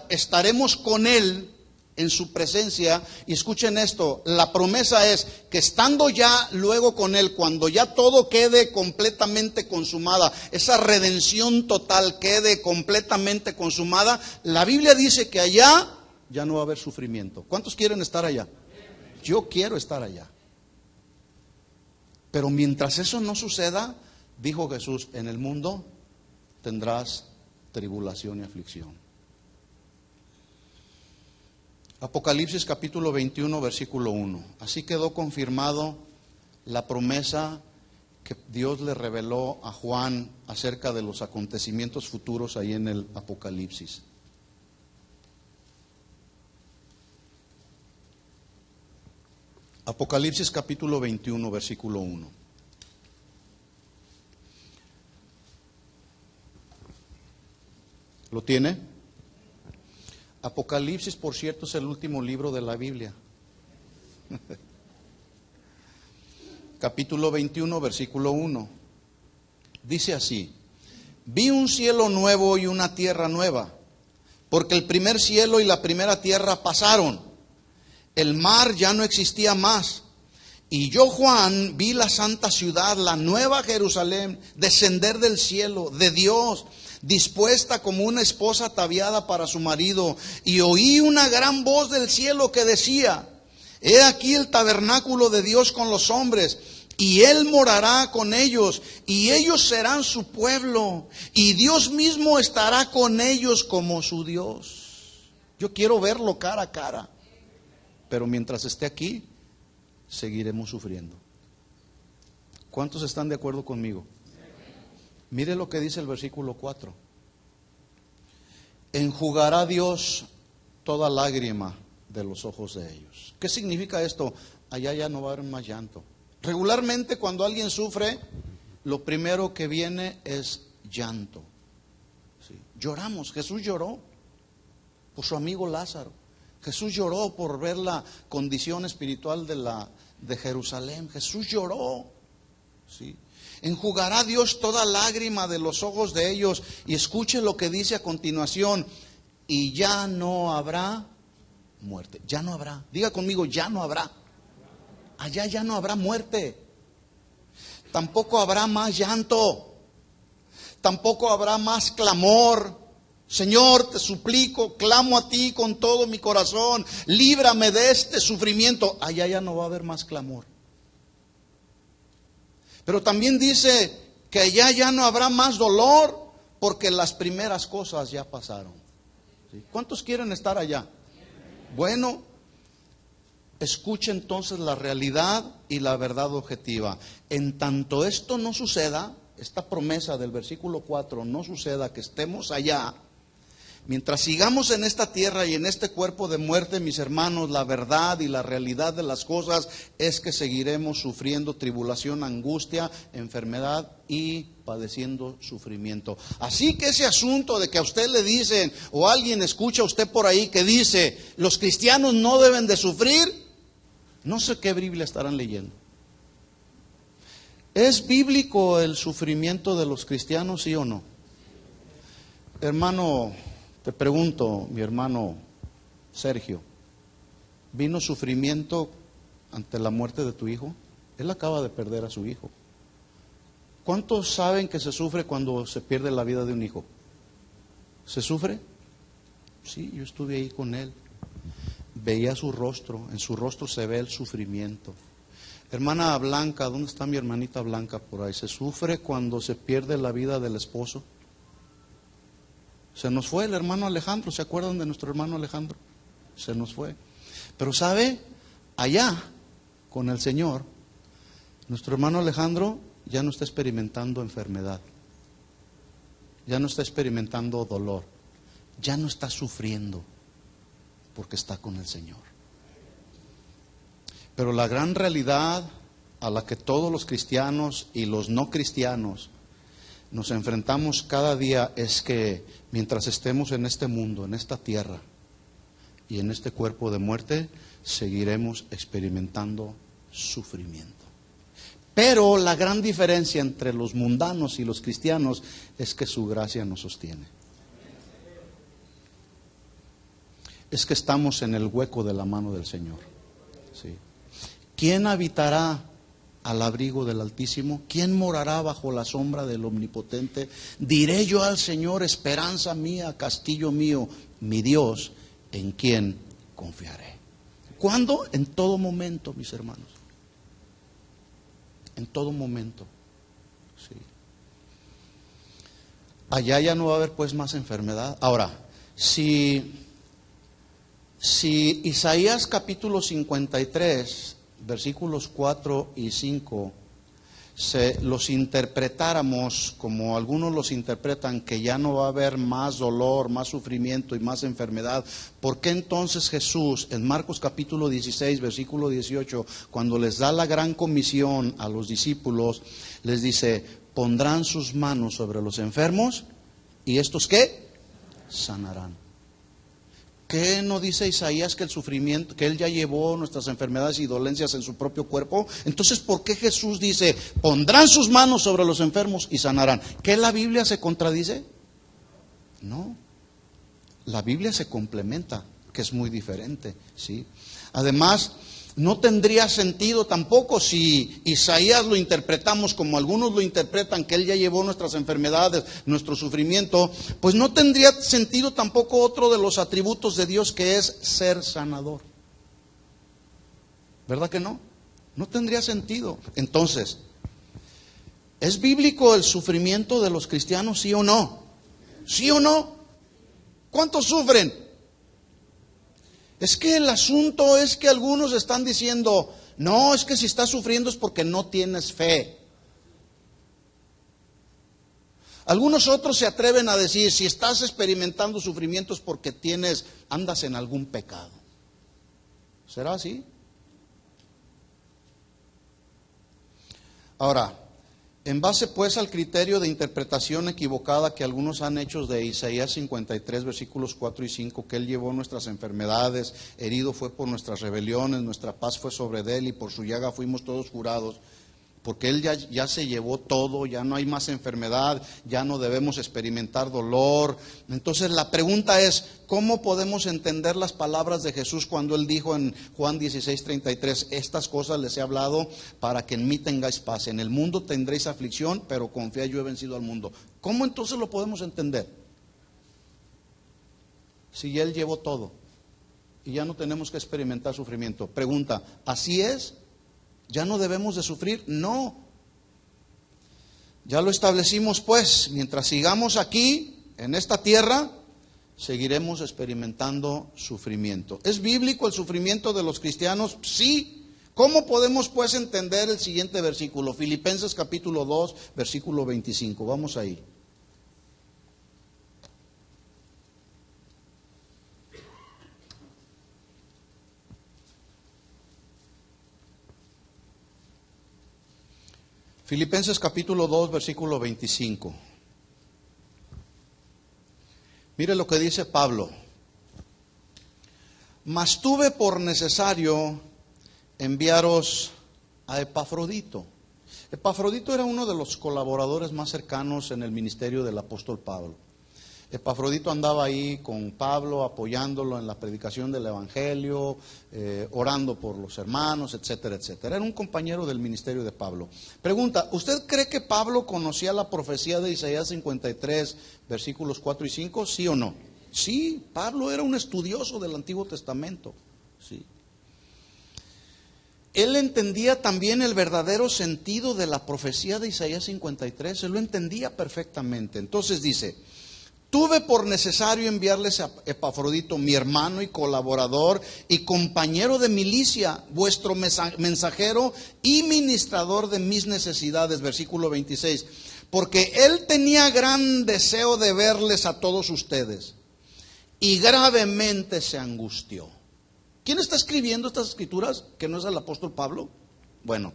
estaremos con Él en su presencia. Y escuchen esto, la promesa es que estando ya luego con Él, cuando ya todo quede completamente consumada, esa redención total quede completamente consumada, la Biblia dice que allá ya no va a haber sufrimiento. ¿Cuántos quieren estar allá? Yo quiero estar allá. Pero mientras eso no suceda, dijo Jesús, en el mundo tendrás tribulación y aflicción. Apocalipsis capítulo 21, versículo 1. Así quedó confirmado la promesa que Dios le reveló a Juan acerca de los acontecimientos futuros ahí en el Apocalipsis. Apocalipsis capítulo 21, versículo 1. ¿Lo tiene? Apocalipsis, por cierto, es el último libro de la Biblia. Capítulo 21, versículo 1. Dice así: vi un cielo nuevo y una tierra nueva, porque el primer cielo y la primera tierra pasaron. El mar ya no existía más. Y yo, Juan, vi la santa ciudad, la nueva Jerusalén, descender del cielo, de Dios, dispuesta como una esposa ataviada para su marido. Y oí una gran voz del cielo que decía: he aquí el tabernáculo de Dios con los hombres, y Él morará con ellos, y ellos serán su pueblo, y Dios mismo estará con ellos como su Dios. Yo quiero verlo cara a cara. Pero mientras esté aquí, seguiremos sufriendo. ¿Cuántos están de acuerdo conmigo? Mire lo que dice el versículo 4. Enjugará Dios toda lágrima de los ojos de ellos. ¿Qué significa esto? Allá ya no va a haber más llanto. Regularmente cuando alguien sufre, lo primero que viene es llanto. ¿Sí? Lloramos. Jesús lloró por su amigo Lázaro. Jesús lloró por ver la condición espiritual de Jerusalén. Jesús lloró. ¿Sí? Enjugará Dios toda lágrima de los ojos de ellos. Y escuche lo que dice a continuación: y ya no habrá muerte. Ya no habrá. Diga conmigo, ya no habrá. Allá ya no habrá muerte. Tampoco habrá más llanto. Tampoco habrá más clamor. Señor, te suplico, clamo a ti con todo mi corazón, líbrame de este sufrimiento. Allá ya no va a haber más clamor. Pero también dice que allá ya no habrá más dolor, porque las primeras cosas ya pasaron. ¿Sí? ¿Cuántos quieren estar allá? Bueno, escuche entonces la realidad y la verdad objetiva. En tanto esto no suceda, esta promesa del versículo 4 no suceda, que estemos allá, mientras sigamos en esta tierra y en este cuerpo de muerte, mis hermanos, la verdad y la realidad de las cosas es que seguiremos sufriendo tribulación, angustia, enfermedad y padeciendo sufrimiento. Así que ese asunto de que a usted le dicen, o alguien escucha a usted por ahí que dice, los cristianos no deben de sufrir, no sé qué Biblia estarán leyendo. ¿Es bíblico el sufrimiento de los cristianos, sí o no? Hermano, te pregunto, mi hermano Sergio, ¿vino sufrimiento ante la muerte de tu hijo? Él acaba de perder a su hijo. ¿Cuántos saben que se sufre cuando se pierde la vida de un hijo? ¿Se sufre? Sí, yo estuve ahí con él. Veía su rostro, en su rostro se ve el sufrimiento. Hermana Blanca, ¿dónde está mi hermanita Blanca por ahí? ¿Se sufre cuando se pierde la vida del esposo? Se nos fue el hermano Alejandro, ¿se acuerdan de nuestro hermano Alejandro? Se nos fue. Pero ¿sabe? Allá, con el Señor, nuestro hermano Alejandro ya no está experimentando enfermedad, ya no está experimentando dolor, ya no está sufriendo, porque está con el Señor. Pero la gran realidad a la que todos los cristianos y los no cristianos nos enfrentamos cada día es que mientras estemos en este mundo, en esta tierra y en este cuerpo de muerte, seguiremos experimentando sufrimiento. Pero la gran diferencia entre los mundanos y los cristianos es que su gracia nos sostiene. Es que estamos en el hueco de la mano del Señor. ¿Sí? ¿Quién habitará al abrigo del Altísimo? ¿Quién morará bajo la sombra del Omnipotente? Diré yo al Señor, esperanza mía, castillo mío, mi Dios, en quien confiaré. ¿Cuándo? En todo momento, mis hermanos. en todo momento. Sí. Allá ya no va a haber pues más enfermedad. Ahora, si Isaías capítulo 53, versículos 4 y 5, los interpretáramos como algunos los interpretan, que ya no va a haber más dolor, más sufrimiento y más enfermedad, ¿por qué entonces Jesús en Marcos capítulo 16, versículo 18, cuando les da la gran comisión a los discípulos, les dice, pondrán sus manos sobre los enfermos y estos ¿qué? Sanarán? ¿Qué no dice Isaías que el sufrimiento, que Él ya llevó nuestras enfermedades y dolencias en su propio cuerpo? Entonces, ¿por qué Jesús dice, pondrán sus manos sobre los enfermos y sanarán? ¿Qué la Biblia se contradice? No, la Biblia se complementa, que es muy diferente, ¿sí? Además, no tendría sentido tampoco si Isaías lo interpretamos como algunos lo interpretan, que Él ya llevó nuestras enfermedades, nuestro sufrimiento, pues no tendría sentido tampoco otro de los atributos de Dios, que es ser sanador. ¿Verdad que no? No tendría sentido. Entonces, ¿es bíblico el sufrimiento de los cristianos, sí o no? ¿Sí o no? ¿Cuántos sufren? Es que el asunto es que algunos están diciendo, no, es que si estás sufriendo es porque no tienes fe. Algunos otros se atreven a decir, si estás experimentando sufrimiento es porque andas en algún pecado. ¿Será así? Ahora, en base pues al criterio de interpretación equivocada que algunos han hecho de Isaías 53, versículos 4 y 5, que Él llevó nuestras enfermedades, herido fue por nuestras rebeliones, nuestra paz fue sobre Él y por su llaga fuimos todos curados, porque Él ya se llevó todo, ya no hay más enfermedad, ya no debemos experimentar dolor. Entonces la pregunta es, ¿cómo podemos entender las palabras de Jesús cuando Él dijo en Juan 16:33, estas cosas les he hablado para que en mí tengáis paz? En el mundo tendréis aflicción, pero confiad, yo he vencido al mundo. ¿Cómo entonces lo podemos entender? Si Él llevó todo y ya no tenemos que experimentar sufrimiento. Pregunta, ¿así es? ¿Ya no debemos de sufrir? No. Ya lo establecimos pues, mientras sigamos aquí, en esta tierra, seguiremos experimentando sufrimiento. ¿Es bíblico el sufrimiento de los cristianos? Sí. ¿Cómo podemos pues entender el siguiente versículo? Filipenses capítulo 2, versículo 25. Vamos ahí. Filipenses capítulo 2, versículo 25. Mire lo que dice Pablo. Mas tuve por necesario enviaros a Epafrodito. Epafrodito era uno de los colaboradores más cercanos en el ministerio del apóstol Pablo. Epafrodito andaba ahí con Pablo, apoyándolo en la predicación del Evangelio, orando por los hermanos, etcétera, etcétera. Era un compañero del ministerio de Pablo. Pregunta, ¿usted cree que Pablo conocía la profecía de Isaías 53, versículos 4 y 5? ¿Sí o no? Sí, Pablo era un estudioso del Antiguo Testamento. Sí. Él entendía también el verdadero sentido de la profecía de Isaías 53, él lo entendía perfectamente. Entonces dice, tuve por necesario enviarles a Epafrodito, mi hermano y colaborador y compañero de milicia, vuestro mensajero y ministrador de mis necesidades, versículo 26, porque él tenía gran deseo de verles a todos ustedes y gravemente se angustió. ¿Quién está escribiendo estas escrituras? ¿Que no es el apóstol Pablo? Bueno,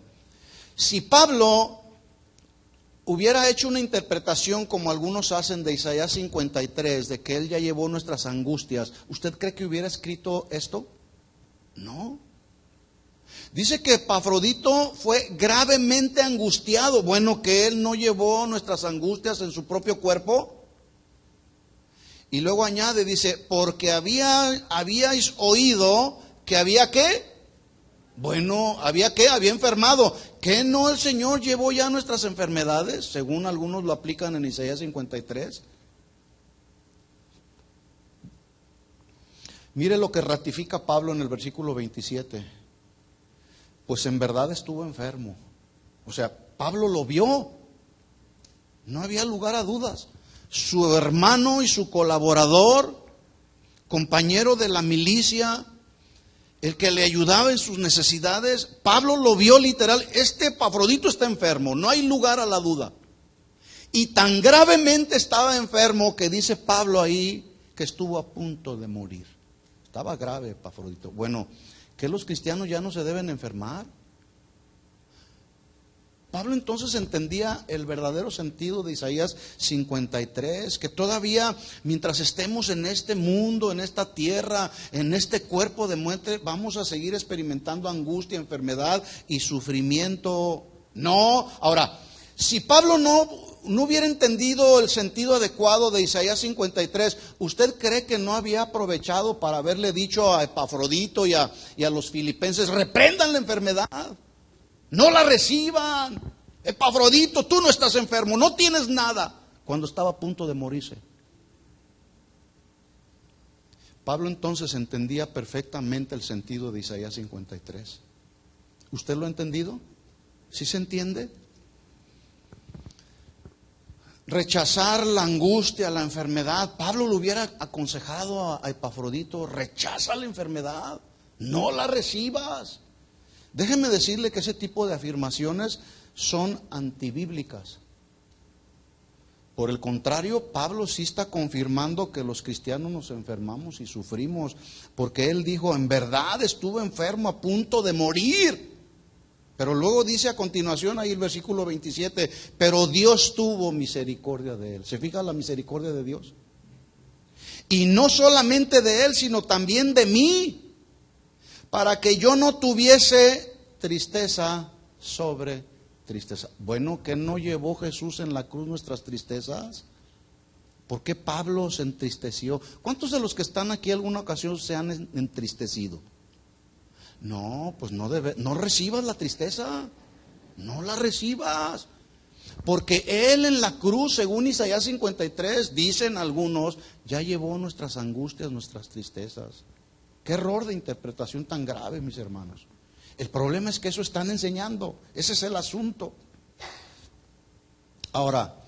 si Pablo hubiera hecho una interpretación como algunos hacen de Isaías 53, de que Él ya llevó nuestras angustias, ¿usted cree que hubiera escrito esto? No. Dice que Epafrodito fue gravemente angustiado. Bueno, que Él no llevó nuestras angustias en su propio cuerpo. Y luego añade, dice, porque habíais oído que había ¿qué? Bueno, ¿había qué? Había enfermado. ¿Qué no el Señor llevó ya nuestras enfermedades? Según algunos lo aplican en Isaías 53. Mire lo que ratifica Pablo en el versículo 27. Pues en verdad estuvo enfermo. O sea, Pablo lo vio. No había lugar a dudas. Su hermano y su colaborador, compañero de la milicia, el que le ayudaba en sus necesidades, Pablo lo vio literal. Este Epafrodito está enfermo, no hay lugar a la duda. Y tan gravemente estaba enfermo que dice Pablo ahí que estuvo a punto de morir. Estaba grave Epafrodito. Bueno, ¿que los cristianos ya no se deben enfermar? Pablo entonces entendía el verdadero sentido de Isaías 53, que todavía mientras estemos en este mundo, en esta tierra, en este cuerpo de muerte, vamos a seguir experimentando angustia, enfermedad y sufrimiento. No, ahora, si Pablo no hubiera entendido el sentido adecuado de Isaías 53, ¿usted cree que no había aprovechado para haberle dicho a Epafrodito y a los filipenses, reprendan la enfermedad? No la reciban. Epafrodito, tú no estás enfermo, no tienes nada. Cuando estaba a punto de morirse. Pablo entonces entendía perfectamente el sentido de Isaías 53. ¿Usted lo ha entendido? ¿Sí se entiende? Rechazar la angustia, la enfermedad. Pablo le hubiera aconsejado a Epafrodito, rechaza la enfermedad, no la recibas. Déjeme decirle que ese tipo de afirmaciones son antibíblicas. Por el contrario, Pablo sí está confirmando que los cristianos nos enfermamos y sufrimos, porque él dijo, en verdad estuve enfermo a punto de morir. Pero luego dice a continuación ahí el versículo 27, pero Dios tuvo misericordia de él. ¿Se fija la misericordia de Dios? Y no solamente de él, sino también de mí, para que yo no tuviese tristeza sobre tristeza. Bueno, ¿que no llevó Jesús en la cruz nuestras tristezas? ¿Por qué Pablo se entristeció? ¿Cuántos de los que están aquí alguna ocasión se han entristecido? No, pues no recibas la tristeza, no la recibas. Porque Él en la cruz, según Isaías 53, dicen algunos, ya llevó nuestras angustias, nuestras tristezas. Qué error de interpretación tan grave, mis hermanos. El problema es que eso están enseñando, ese es el asunto. Ahora,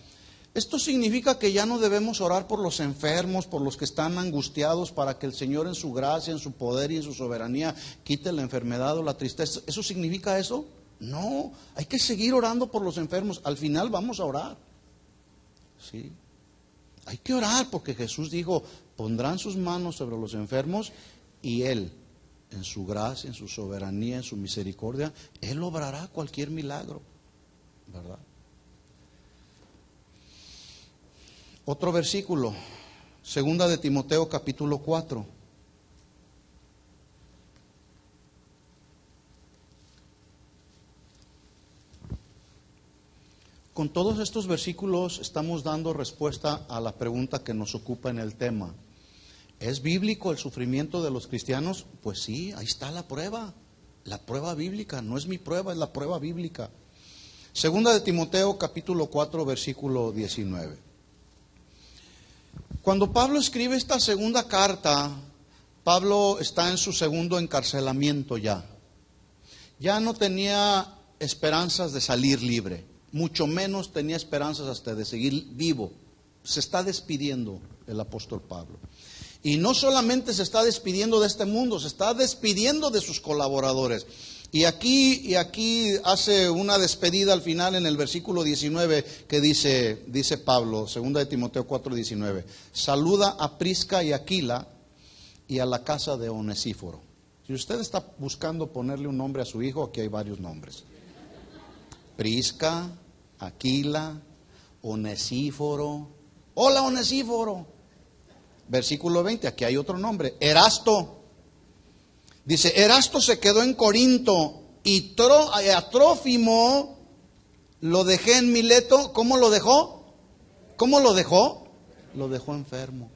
esto significa que ya no debemos orar por los enfermos, por los que están angustiados, para que el Señor en su gracia, en su poder y en su soberanía quite la enfermedad o la tristeza. ¿Eso significa eso? No, hay que seguir orando por los enfermos. Al final vamos a orar. Sí, hay que orar porque Jesús dijo, pondrán sus manos sobre los enfermos y Él, en su gracia, en su soberanía, en su misericordia, Él obrará cualquier milagro, ¿verdad? Otro versículo, segunda de Timoteo capítulo 4. Con todos estos versículos estamos dando respuesta a la pregunta que nos ocupa en el tema. ¿Es bíblico el sufrimiento de los cristianos? Pues sí, ahí está la prueba bíblica, no es mi prueba, es la prueba bíblica. Segunda de Timoteo capítulo 4 versículo 19. Cuando Pablo escribe esta segunda carta, Pablo está en su segundo encarcelamiento ya. Ya no tenía esperanzas de salir libre, mucho menos tenía esperanzas hasta de seguir vivo. Se está despidiendo el apóstol Pablo. Y no solamente se está despidiendo de este mundo, se está despidiendo de sus colaboradores. Y aquí hace una despedida al final en el versículo 19 que dice Pablo, segunda de Timoteo 4:19, saluda a Prisca y Aquila y a la casa de Onesíforo. Si usted está buscando ponerle un nombre a su hijo, aquí hay varios nombres. Prisca, Aquila, Onesíforo. Hola Onesíforo. Versículo 20, aquí hay otro nombre, Erasto. Dice, Erasto se quedó en Corinto y a Trófimo lo dejé en Mileto. ¿Cómo lo dejó? ¿Cómo lo dejó? Lo dejó enfermo.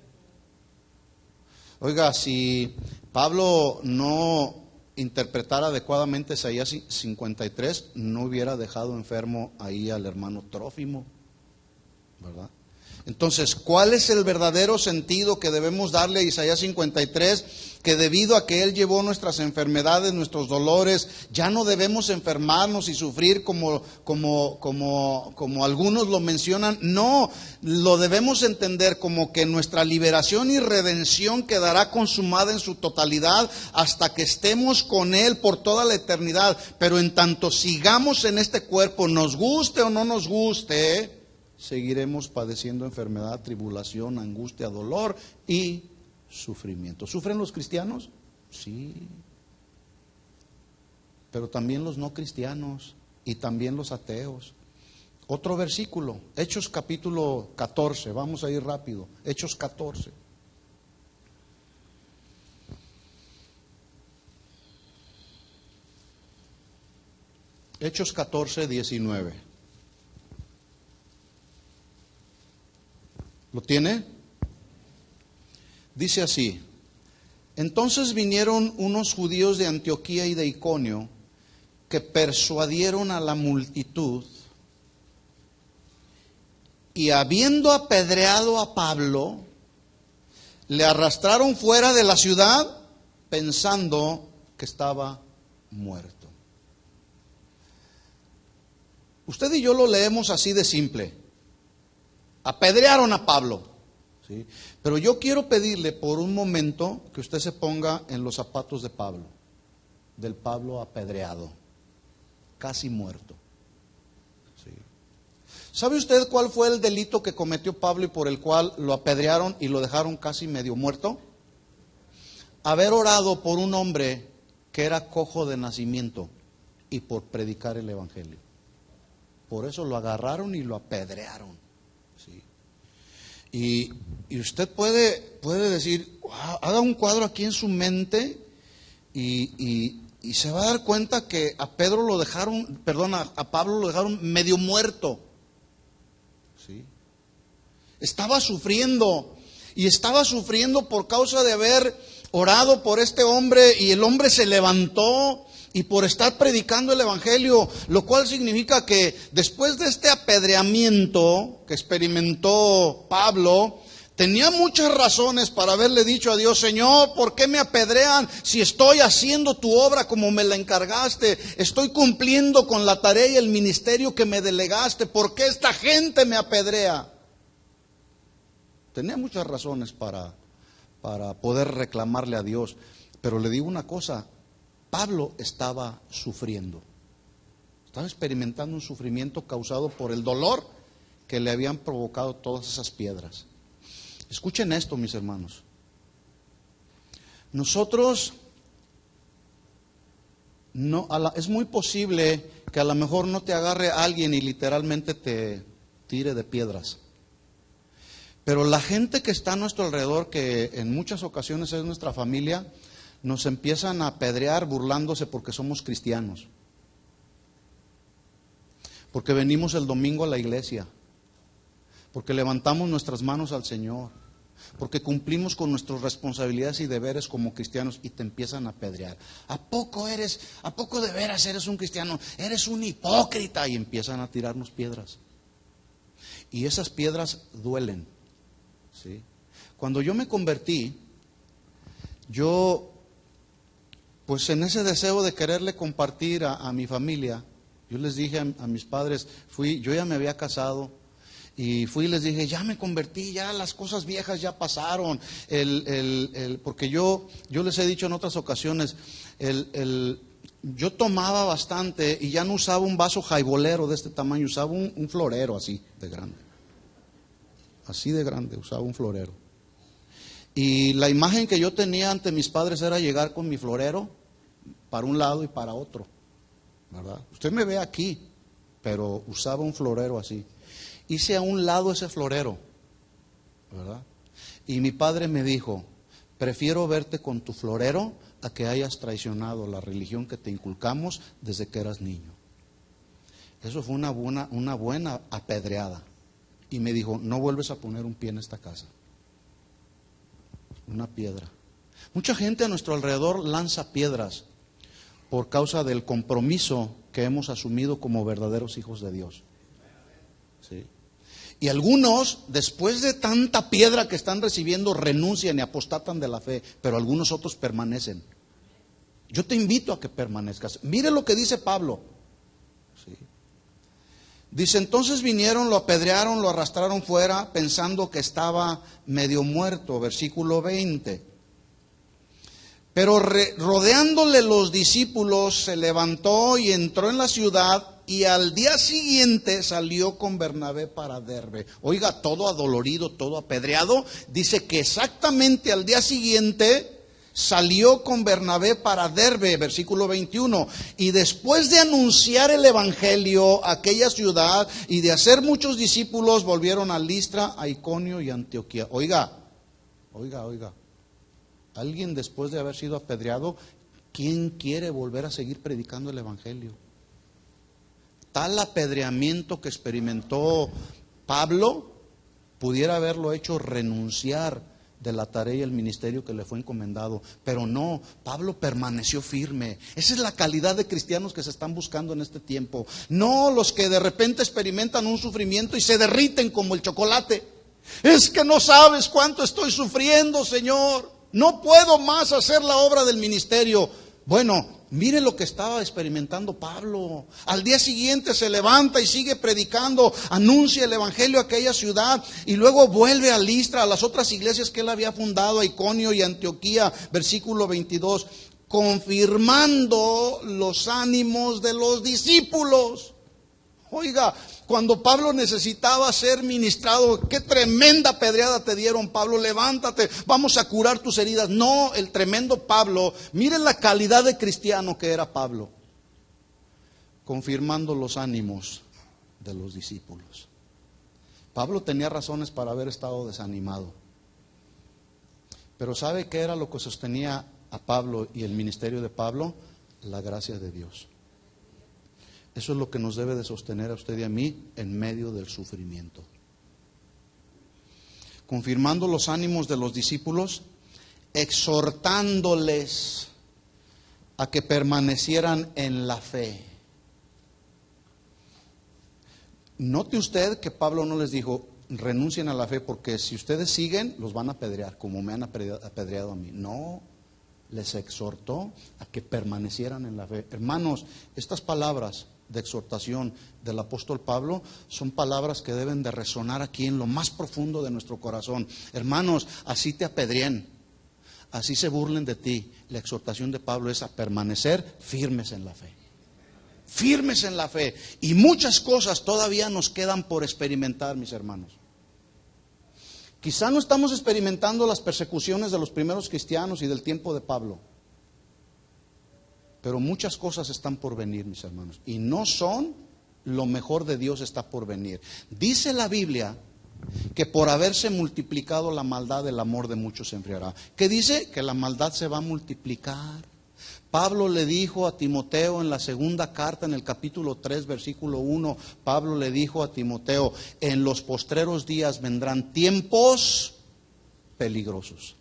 Oiga, si Pablo no interpretara adecuadamente Isaías 53, no hubiera dejado enfermo ahí al hermano Trófimo, ¿verdad? Entonces, ¿cuál es el verdadero sentido que debemos darle a Isaías 53? Que debido a que Él llevó nuestras enfermedades, nuestros dolores, ya no debemos enfermarnos y sufrir como algunos lo mencionan. No, lo debemos entender como que nuestra liberación y redención quedará consumada en su totalidad hasta que estemos con Él por toda la eternidad. Pero en tanto sigamos en este cuerpo, nos guste o no nos guste, seguiremos padeciendo enfermedad, tribulación, angustia, dolor y sufrimiento. ¿Sufren los cristianos? Sí. Pero también los no cristianos y también los ateos. Otro versículo, Hechos capítulo 14, vamos a ir rápido. Hechos 14. Hechos 14, 19. ¿Lo tiene? Dice así: entonces vinieron unos judíos de Antioquía y de Iconio que persuadieron a la multitud, y habiendo apedreado a Pablo, le arrastraron fuera de la ciudad pensando que estaba muerto. Usted y yo lo leemos así de simple. Apedrearon a Pablo, ¿sí? Pero yo quiero pedirle por un momento que usted se ponga en los zapatos de Pablo, del Pablo apedreado, casi muerto, ¿sí? ¿Sabe usted cuál fue el delito que cometió Pablo y por el cual lo apedrearon y lo dejaron casi medio muerto? Haber orado por un hombre que era cojo de nacimiento y por predicar el evangelio. Por eso lo agarraron y lo apedrearon. Y usted puede decir, wow, haga un cuadro aquí en su mente y se va a dar cuenta que a Pablo lo dejaron medio muerto. ¿Sí? Estaba sufriendo por causa de haber orado por este hombre, y el hombre se levantó y por estar predicando el evangelio, lo cual significa que después de este apedreamiento que experimentó Pablo, tenía muchas razones para haberle dicho a Dios: Señor, ¿por qué me apedrean si estoy haciendo tu obra como me la encargaste? Estoy cumpliendo con la tarea y el ministerio que me delegaste. ¿Por qué esta gente me apedrea? Tenía muchas razones para poder reclamarle a Dios. Pero le digo una cosa: Pablo estaba sufriendo, estaba experimentando un sufrimiento causado por el dolor que le habían provocado todas esas piedras. Escuchen esto, mis hermanos. Nosotros, es muy posible que a lo mejor no te agarre alguien y literalmente te tire de piedras. Pero la gente que está a nuestro alrededor, que en muchas ocasiones es nuestra familia, nos empiezan a apedrear burlándose porque somos cristianos, porque venimos el domingo a la iglesia, porque levantamos nuestras manos al Señor, porque cumplimos con nuestras responsabilidades y deberes como cristianos, y te empiezan a apedrear. ¿A poco de veras eres un cristiano? Eres un hipócrita. Y empiezan a tirarnos piedras. Y esas piedras duelen, ¿sí? Cuando yo me convertí, pues en ese deseo de quererle compartir a mi familia, yo les dije a mis padres, yo ya me había casado, y fui y les dije: ya me convertí, ya las cosas viejas ya pasaron. Porque yo les he dicho en otras ocasiones, yo tomaba bastante y ya no usaba un vaso jaibolero de este tamaño, usaba un florero así de grande. Así de grande, usaba un florero. Y la imagen que yo tenía ante mis padres era llegar con mi florero para un lado y para otro, ¿verdad? Usted me ve aquí, pero usaba un florero así. Hice a un lado ese florero, ¿verdad? Y mi padre me dijo: prefiero verte con tu florero a que hayas traicionado la religión que te inculcamos desde que eras niño. Eso fue una buena apedreada. Y me dijo: no vuelves a poner un pie en esta casa. Una piedra. Mucha gente a nuestro alrededor lanza piedras por causa del compromiso que hemos asumido como verdaderos hijos de Dios. ¿Sí? Y algunos, después de tanta piedra que están recibiendo, renuncian y apostatan de la fe, pero algunos otros permanecen. Yo te invito a que permanezcas. Mire lo que dice Pablo. ¿Sí? Dice, entonces vinieron, lo apedrearon, lo arrastraron fuera, pensando que estaba medio muerto, versículo 20. Pero rodeándole los discípulos, se levantó y entró en la ciudad, y al día siguiente salió con Bernabé para Derbe. Oiga, todo adolorido, todo apedreado. Dice que exactamente al día siguiente salió con Bernabé para Derbe, versículo 21. Y después de anunciar el evangelio a aquella ciudad y de hacer muchos discípulos, volvieron a Listra, a Iconio y Antioquía. Oiga. Alguien después de haber sido apedreado, ¿quién quiere volver a seguir predicando el evangelio? Tal apedreamiento que experimentó Pablo pudiera haberlo hecho renunciar de la tarea y el ministerio que le fue encomendado, pero no, Pablo permaneció firme. Esa es la calidad de cristianos que se están buscando en este tiempo, no los que de repente experimentan un sufrimiento y se derriten como el chocolate. Es que no sabes cuánto estoy sufriendo, Señor, no puedo más hacer la obra del ministerio. Bueno, mire lo que estaba experimentando Pablo. Al día siguiente se levanta y sigue predicando, anuncia el evangelio a aquella ciudad y luego vuelve a Listra, a las otras iglesias que él había fundado, a Iconio y Antioquía, versículo 22, confirmando los ánimos de los discípulos. Oiga, cuando Pablo necesitaba ser ministrado, qué tremenda pedreada te dieron, Pablo, levántate, vamos a curar tus heridas. No, el tremendo Pablo, miren la calidad de cristiano que era Pablo, confirmando los ánimos de los discípulos. Pablo tenía razones para haber estado desanimado, pero ¿sabe qué era lo que sostenía a Pablo y el ministerio de Pablo? La gracia de Dios. Eso es lo que nos debe de sostener a usted y a mí en medio del sufrimiento. Confirmando los ánimos de los discípulos, exhortándoles a que permanecieran en la fe. Note usted que Pablo no les dijo, renuncien a la fe porque si ustedes siguen, los van a apedrear, como me han apedreado a mí. No, les exhortó a que permanecieran en la fe. Hermanos, estas palabras de exhortación del apóstol Pablo son palabras que deben de resonar aquí en lo más profundo de nuestro corazón. Hermanos, así te apedreen, así se burlen de ti, la exhortación de Pablo es a permanecer firmes en la fe. Firmes en la fe. Y muchas cosas todavía nos quedan por experimentar, mis hermanos. Quizá no estamos experimentando las persecuciones de los primeros cristianos y del tiempo de Pablo, pero muchas cosas están por venir, mis hermanos, y no son lo mejor de Dios está por venir. Dice la Biblia que por haberse multiplicado la maldad, el amor de muchos se enfriará. ¿Qué dice? Que la maldad se va a multiplicar. Pablo le dijo a Timoteo en la segunda carta, en el capítulo 3, versículo 1, Pablo le dijo a Timoteo, en los postreros días vendrán tiempos peligrosos.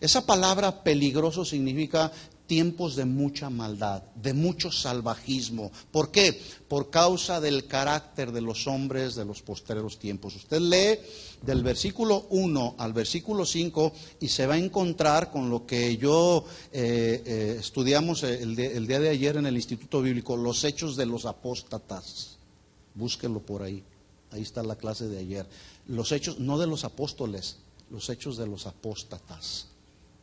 Esa palabra peligroso significa tiempos de mucha maldad, de mucho salvajismo. ¿Por qué? Por causa del carácter de los hombres de los postreros tiempos. Usted lee del versículo 1 al versículo 5 y se va a encontrar con lo que yo estudiamos el día de ayer en el Instituto Bíblico, los hechos de los apóstatas. Búsquenlo por ahí, ahí está la clase de ayer. Los hechos, no de los apóstoles, los hechos de los apóstatas.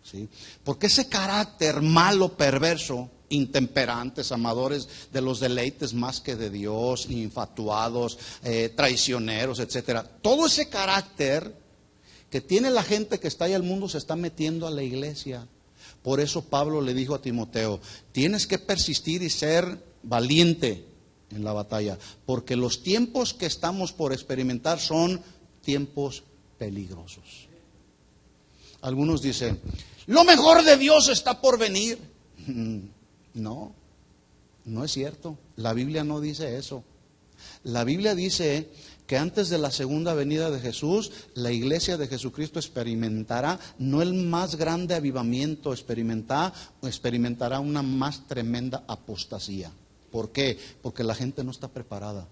¿Sí? Porque ese carácter malo, perverso, intemperantes, amadores de los deleites más que de Dios, infatuados, traicioneros, etcétera, todo ese carácter que tiene la gente que está ahí al mundo se está metiendo a la iglesia. Por eso Pablo le dijo a Timoteo, tienes que persistir y ser valiente en la batalla, porque los tiempos que estamos por experimentar son tiempos peligrosos. Algunos dicen, lo mejor de Dios está por venir. No, no es cierto. La Biblia no dice eso. La Biblia dice que antes de la segunda venida de Jesús, la iglesia de Jesucristo experimentará no el más grande avivamiento, experimentará una más tremenda apostasía. ¿Por qué? Porque la gente no está preparada.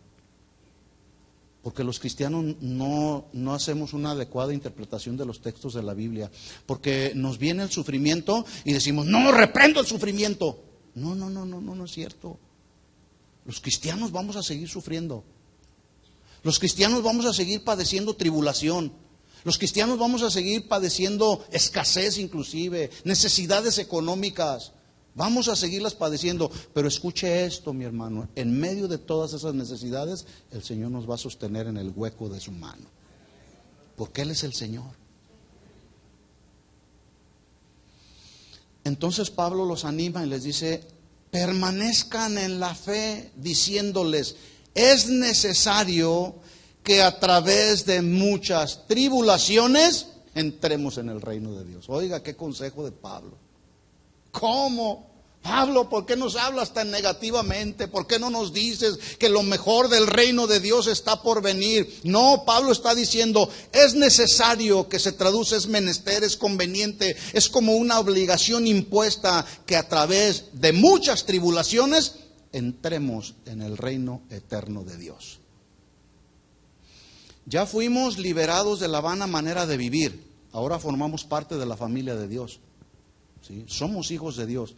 Porque los cristianos no hacemos una adecuada interpretación de los textos de la Biblia. Porque nos viene el sufrimiento y decimos, no, reprendo el sufrimiento. No es cierto. Los cristianos vamos a seguir sufriendo. Los cristianos vamos a seguir padeciendo tribulación. Los cristianos vamos a seguir padeciendo escasez inclusive, necesidades económicas. Vamos a seguirlas padeciendo, pero escuche esto, mi hermano, en medio de todas esas necesidades, el Señor nos va a sostener en el hueco de su mano, porque Él es el Señor. Entonces Pablo los anima y les dice, permanezcan en la fe, diciéndoles, es necesario que a través de muchas tribulaciones entremos en el reino de Dios. Oiga, qué consejo de Pablo. ¿Cómo? Pablo, ¿por qué nos hablas tan negativamente? ¿Por qué no nos dices que lo mejor del reino de Dios está por venir? No, Pablo está diciendo, es necesario, que se traduce, es menester, es conveniente, es como una obligación impuesta que a través de muchas tribulaciones entremos en el reino eterno de Dios. Ya fuimos liberados de la vana manera de vivir, ahora formamos parte de la familia de Dios. ¿Sí? Somos hijos de Dios.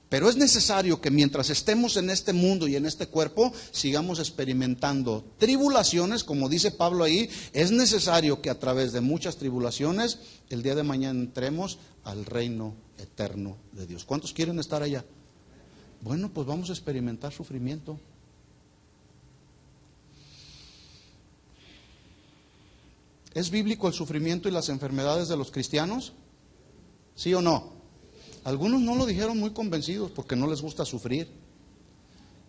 Pero es necesario que mientras estemos en este mundo y en este cuerpo, sigamos experimentando tribulaciones, como dice Pablo ahí. Es necesario que a través de muchas tribulaciones, el día de mañana entremos al reino eterno de Dios. ¿Cuántos quieren estar allá? Bueno, pues vamos a experimentar sufrimiento. ¿Es bíblico el sufrimiento y las enfermedades de los cristianos? ¿Sí o no? Algunos no lo dijeron muy convencidos porque no les gusta sufrir.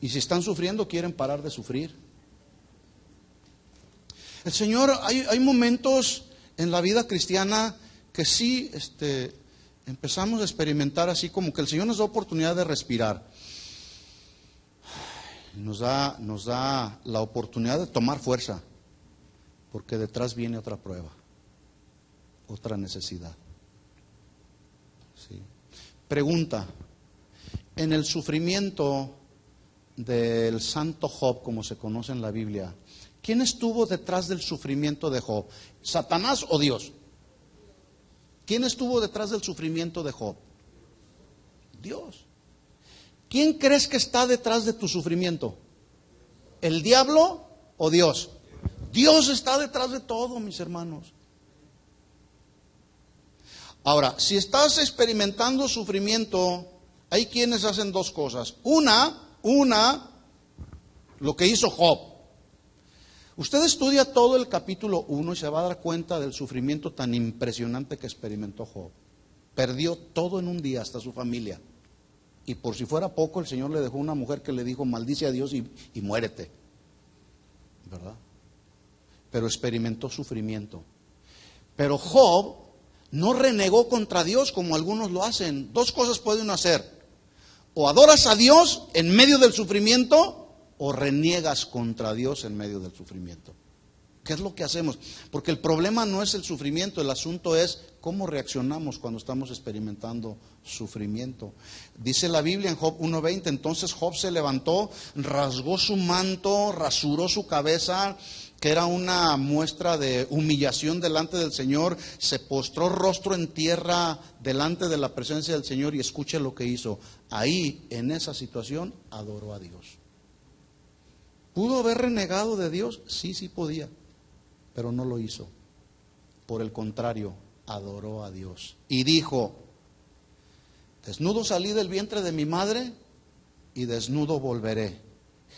Y si están sufriendo, quieren parar de sufrir. El Señor, hay momentos en la vida cristiana que sí empezamos a experimentar así como que el Señor nos da oportunidad de respirar. Nos da la oportunidad de tomar fuerza, porque detrás viene otra prueba, otra necesidad. Sí. Pregunta, en el sufrimiento del santo Job, como se conoce en la Biblia, ¿quién estuvo detrás del sufrimiento de Job? ¿Satanás o Dios? ¿Quién estuvo detrás del sufrimiento de Job? Dios. ¿Quién crees que está detrás de tu sufrimiento? ¿El diablo o Dios? Dios está detrás de todo, mis hermanos. Ahora, si estás experimentando sufrimiento, hay quienes hacen dos cosas. Una, lo que hizo Job. Usted estudia todo el capítulo 1 y se va a dar cuenta del sufrimiento tan impresionante que experimentó Job. Perdió todo en un día, hasta su familia. Y por si fuera poco, el Señor le dejó una mujer que le dijo, maldice a Dios y muérete. ¿Verdad? Pero experimentó sufrimiento. Pero Job no renegó contra Dios como algunos lo hacen. Dos cosas pueden hacer: o adoras a Dios en medio del sufrimiento, o reniegas contra Dios en medio del sufrimiento. ¿Qué es lo que hacemos? Porque el problema no es el sufrimiento, el asunto es cómo reaccionamos cuando estamos experimentando sufrimiento. Dice la Biblia en Job 1:20, entonces Job se levantó, rasgó su manto, rasuró su cabeza, que era una muestra de humillación delante del Señor, se postró rostro en tierra delante de la presencia del Señor y escuche lo que hizo. Ahí, en esa situación, adoró a Dios. ¿Pudo haber renegado de Dios? Sí podía, pero no lo hizo. Por el contrario, adoró a Dios. Y dijo, desnudo salí del vientre de mi madre y desnudo volveré.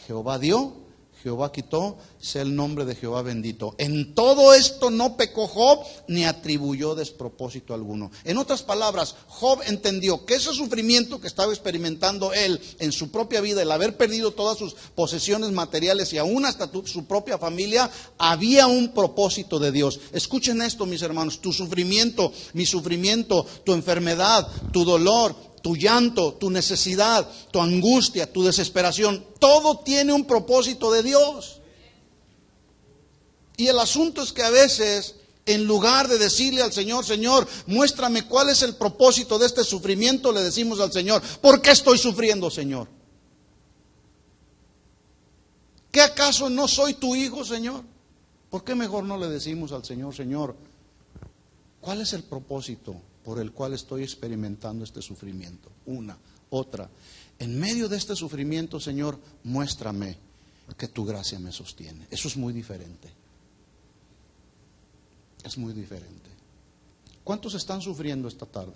Jehová dio, Jehová quitó, sea el nombre de Jehová bendito. En todo esto no pecó Job, ni atribuyó despropósito alguno. En otras palabras, Job entendió que ese sufrimiento que estaba experimentando él en su propia vida, el haber perdido todas sus posesiones materiales y aún hasta su propia familia, había un propósito de Dios. Escuchen esto, mis hermanos, tu sufrimiento, mi sufrimiento, tu enfermedad, tu dolor, tu llanto, tu necesidad, tu angustia, tu desesperación, todo tiene un propósito de Dios. Y el asunto es que a veces, en lugar de decirle al Señor, Señor, muéstrame cuál es el propósito de este sufrimiento, le decimos al Señor, ¿por qué estoy sufriendo, Señor? ¿Qué acaso no soy tu hijo, Señor? ¿Por qué mejor no le decimos al Señor, Señor, ¿cuál es el propósito por el cual estoy experimentando este sufrimiento? Una, otra. En medio de este sufrimiento, Señor, muéstrame que tu gracia me sostiene. Eso es muy diferente. Es muy diferente. ¿Cuántos están sufriendo esta tarde?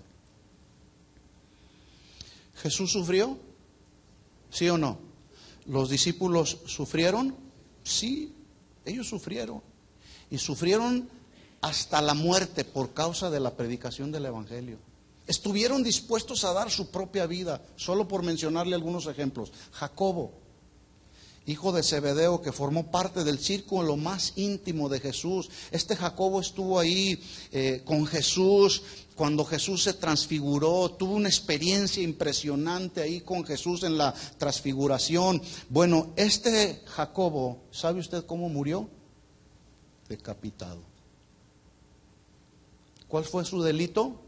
¿Jesús sufrió? ¿Sí o no? ¿Los discípulos sufrieron? Sí, ellos sufrieron. Y sufrieron hasta la muerte por causa de la predicación del Evangelio. Estuvieron dispuestos a dar su propia vida, solo por mencionarle algunos ejemplos. Jacobo, hijo de Zebedeo, que formó parte del círculo más íntimo de Jesús. Este Jacobo estuvo ahí con Jesús cuando Jesús se transfiguró, tuvo una experiencia impresionante ahí con Jesús en la transfiguración. Bueno, este Jacobo, ¿sabe usted cómo murió? Decapitado. ¿Cuál fue su delito?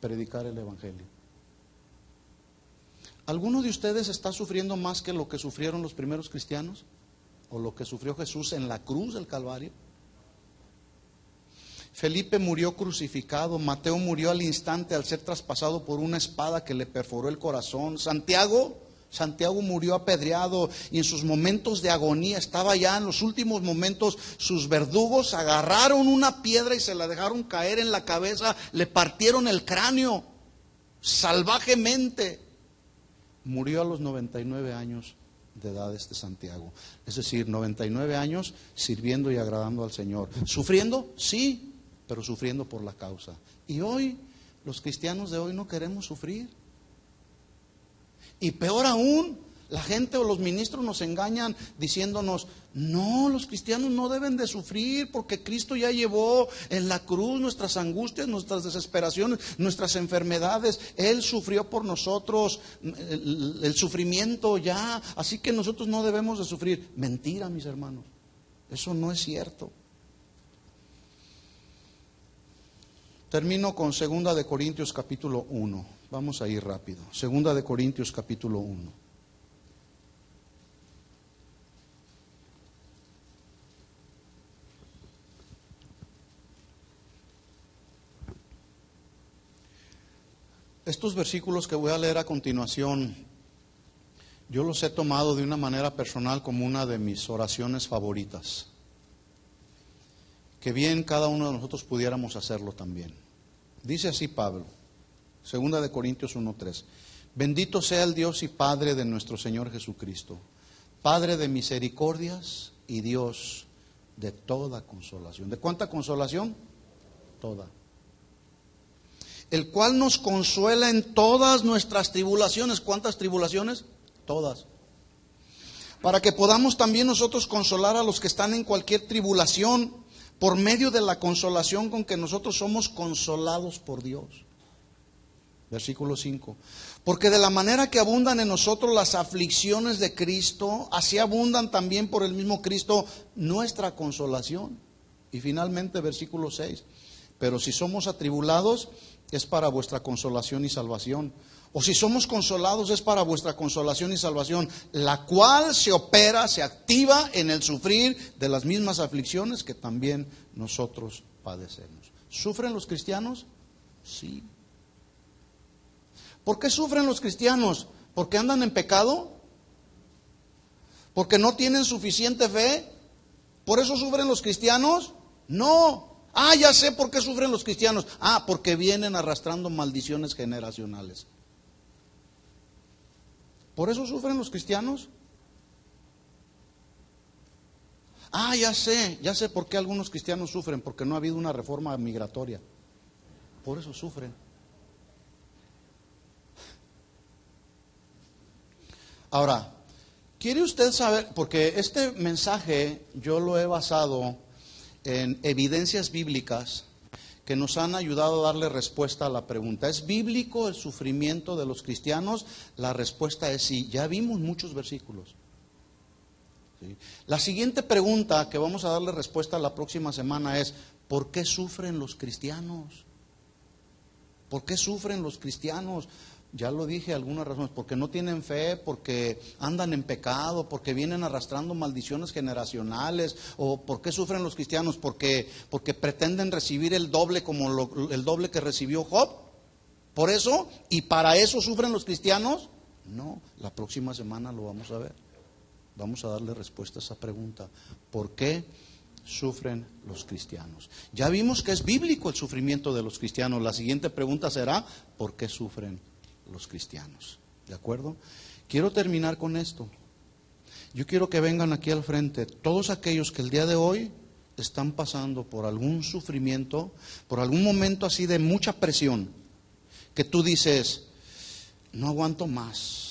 Predicar el Evangelio. ¿Alguno de ustedes está sufriendo más que lo que sufrieron los primeros cristianos? ¿O lo que sufrió Jesús en la cruz del Calvario? Felipe murió crucificado, Mateo murió al instante al ser traspasado por una espada que le perforó el corazón. Santiago murió apedreado y en sus momentos de agonía, estaba ya en los últimos momentos, sus verdugos agarraron una piedra y se la dejaron caer en la cabeza, le partieron el cráneo salvajemente. Murió a los 99 años de edad este Santiago. Es decir, 99 años sirviendo y agradando al Señor. ¿Sufriendo? Sí, pero sufriendo por la causa. Y hoy, los cristianos de hoy no queremos sufrir. Y peor aún, la gente o los ministros nos engañan diciéndonos, no, los cristianos no deben de sufrir porque Cristo ya llevó en la cruz nuestras angustias, nuestras desesperaciones, nuestras enfermedades. Él sufrió por nosotros el sufrimiento ya, así que nosotros no debemos de sufrir. Mentira, mis hermanos, eso no es cierto. Termino con 2 de Corintios capítulo 1. Vamos a ir rápido. 2 de Corintios capítulo 1. Estos versículos que voy a leer a continuación, yo los he tomado de una manera personal como una de mis oraciones favoritas. Que bien cada uno de nosotros pudiéramos hacerlo también. Dice así Pablo, 2 de Corintios 1:3. Bendito sea el Dios y Padre de nuestro Señor Jesucristo, Padre de misericordias y Dios de toda consolación. ¿De cuánta consolación? Toda. El cual nos consuela en todas nuestras tribulaciones. ¿Cuántas tribulaciones? Todas. Para que podamos también nosotros consolar a los que están en cualquier tribulación, por medio de la consolación con que nosotros somos consolados por Dios. Versículo 5. Porque de la manera que abundan en nosotros las aflicciones de Cristo, así abundan también por el mismo Cristo nuestra consolación. Y finalmente versículo 6. Pero si somos atribulados, es para vuestra consolación y salvación. O si somos consolados, es para vuestra consolación y salvación, la cual se opera, se activa en el sufrir de las mismas aflicciones que también nosotros padecemos. ¿Sufren los cristianos? Sí. ¿Por qué sufren los cristianos? ¿Porque andan en pecado? ¿Porque no tienen suficiente fe? ¿Por eso sufren los cristianos? No. Ah, ya sé por qué sufren los cristianos. Ah, porque vienen arrastrando maldiciones generacionales. ¿Por eso sufren los cristianos? Ah, ya sé por qué algunos cristianos sufren, porque no ha habido una reforma migratoria. Por eso sufren. Ahora, ¿quiere usted saber? Porque este mensaje yo lo he basado en evidencias bíblicas que nos han ayudado a darle respuesta a la pregunta. ¿Es bíblico el sufrimiento de los cristianos? La respuesta es sí. Ya vimos muchos versículos. ¿Sí? La siguiente pregunta que vamos a darle respuesta la próxima semana es: ¿por qué sufren los cristianos? ¿Por qué sufren los cristianos? Ya lo dije, algunas razones, porque no tienen fe, porque andan en pecado, porque vienen arrastrando maldiciones generacionales, o por qué sufren los cristianos, porque pretenden recibir el doble como el doble que recibió Job. Por eso, y para eso sufren los cristianos. No, la próxima semana lo vamos a ver. Vamos a darle respuesta a esa pregunta. ¿Por qué sufren los cristianos? Ya vimos que es bíblico el sufrimiento de los cristianos. La siguiente pregunta será: ¿por qué sufren los cristianos? ¿De acuerdo? Quiero terminar con esto. Yo quiero que vengan aquí al frente todos aquellos que el día de hoy están pasando por algún sufrimiento, por algún momento así de mucha presión, que tú dices: no aguanto más.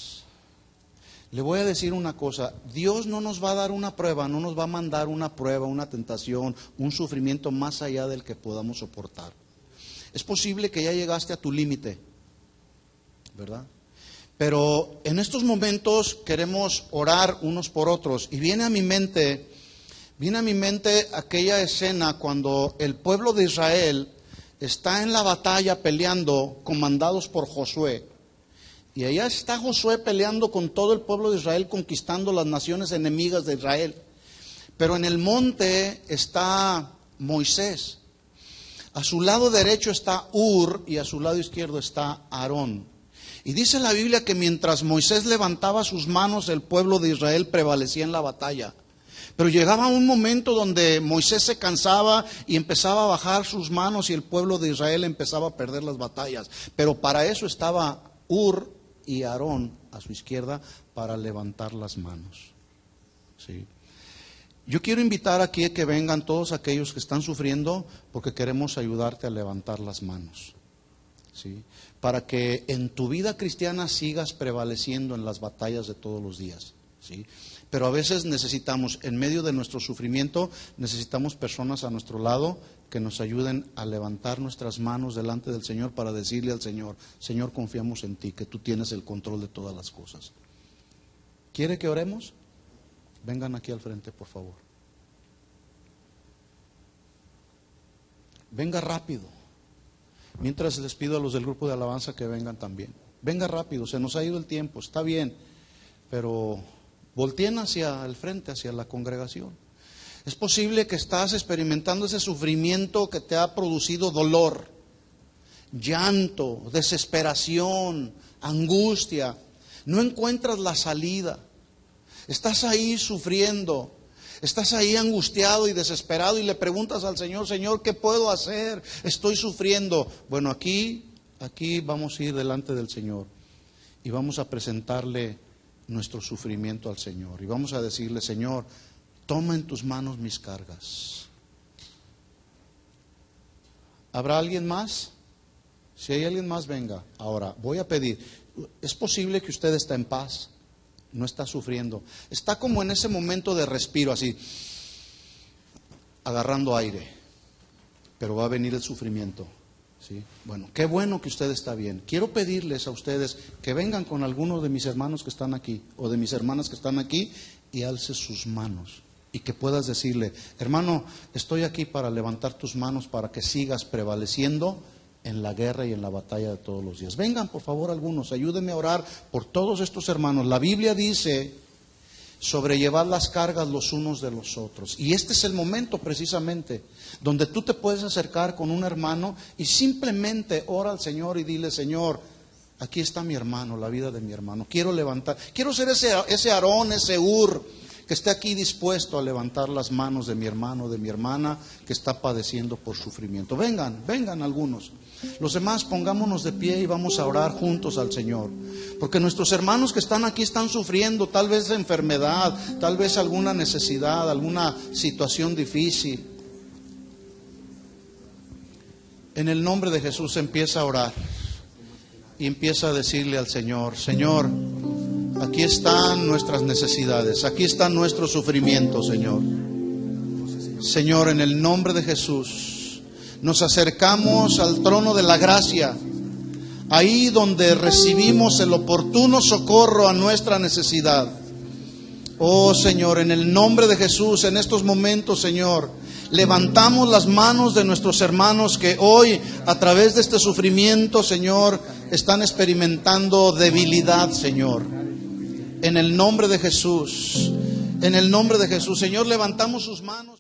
Le voy a decir una cosa: Dios no nos va a dar una prueba, no nos va a mandar una prueba, una tentación, un sufrimiento más allá del que podamos soportar. Es posible que ya llegaste a tu límite, ¿verdad? Pero en estos momentos queremos orar unos por otros, y viene a mi mente aquella escena cuando el pueblo de Israel está en la batalla peleando, comandados por Josué. Y allá está Josué peleando con todo el pueblo de Israel, conquistando las naciones enemigas de Israel. Pero en el monte está Moisés. A su lado derecho está Ur y a su lado izquierdo está Aarón. Y dice la Biblia que mientras Moisés levantaba sus manos, el pueblo de Israel prevalecía en la batalla. Pero llegaba un momento donde Moisés se cansaba y empezaba a bajar sus manos y el pueblo de Israel empezaba a perder las batallas. Pero para eso estaba Ur y Aarón a su izquierda, para levantar las manos. ¿Sí? Yo quiero invitar aquí a que vengan todos aquellos que están sufriendo, porque queremos ayudarte a levantar las manos. ¿Sí? Para que en tu vida cristiana sigas prevaleciendo en las batallas de todos los días. ¿Sí? Pero a veces necesitamos, en medio de nuestro sufrimiento, necesitamos personas a nuestro lado que nos ayuden a levantar nuestras manos delante del Señor para decirle al Señor: Señor, confiamos en ti, que tú tienes el control de todas las cosas. ¿Quiere que oremos? Vengan aquí al frente, por favor. Venga rápido. Mientras les pido a los del grupo de alabanza que vengan también. Venga rápido, se nos ha ido el tiempo, está bien, pero volteen hacia el frente, hacia la congregación. Es posible que estás experimentando ese sufrimiento que te ha producido dolor, llanto, desesperación, angustia. No encuentras la salida. Estás ahí sufriendo, estás ahí angustiado y desesperado y le preguntas al Señor: Señor, ¿qué puedo hacer? Estoy sufriendo. Bueno, aquí vamos a ir delante del Señor y vamos a presentarle nuestro sufrimiento al Señor. Y vamos a decirle: Señor, toma en tus manos mis cargas. ¿Habrá alguien más? Si hay alguien más, venga. Ahora, voy a pedir. Es posible que usted está en paz, no está sufriendo. Está como en ese momento de respiro, así, agarrando aire. Pero va a venir el sufrimiento. ¿Sí? Bueno, qué bueno que usted está bien. Quiero pedirles a ustedes que vengan con algunos de mis hermanos que están aquí, o de mis hermanas que están aquí, y alce sus manos. Y que puedas decirle: hermano, estoy aquí para levantar tus manos para que sigas prevaleciendo en la guerra y en la batalla de todos los días. Vengan, por favor, algunos, ayúdenme a orar por todos estos hermanos. La Biblia dice: sobrellevar las cargas los unos de los otros. Y este es el momento precisamente donde tú te puedes acercar con un hermano y simplemente ora al Señor y dile: Señor, aquí está mi hermano, la vida de mi hermano. Quiero levantar, quiero ser ese Aarón, ese Ur, que esté aquí dispuesto a levantar las manos de mi hermano, de mi hermana que está padeciendo por sufrimiento. Vengan algunos. Los demás, pongámonos de pie y vamos a orar juntos al Señor. Porque nuestros hermanos que están aquí están sufriendo, tal vez de enfermedad, tal vez alguna necesidad, alguna situación difícil. En el nombre de Jesús empieza a orar y empieza a decirle al Señor: Señor, aquí están nuestras necesidades, aquí está nuestro sufrimiento, Señor. Señor, en el nombre de Jesús, nos acercamos al trono de la gracia, ahí donde recibimos el oportuno socorro a nuestra necesidad. Oh Señor, en el nombre de Jesús, en estos momentos, Señor, levantamos las manos de nuestros hermanos que hoy, a través de este sufrimiento, Señor, están experimentando debilidad, Señor. En el nombre de Jesús, Señor, levantamos sus manos.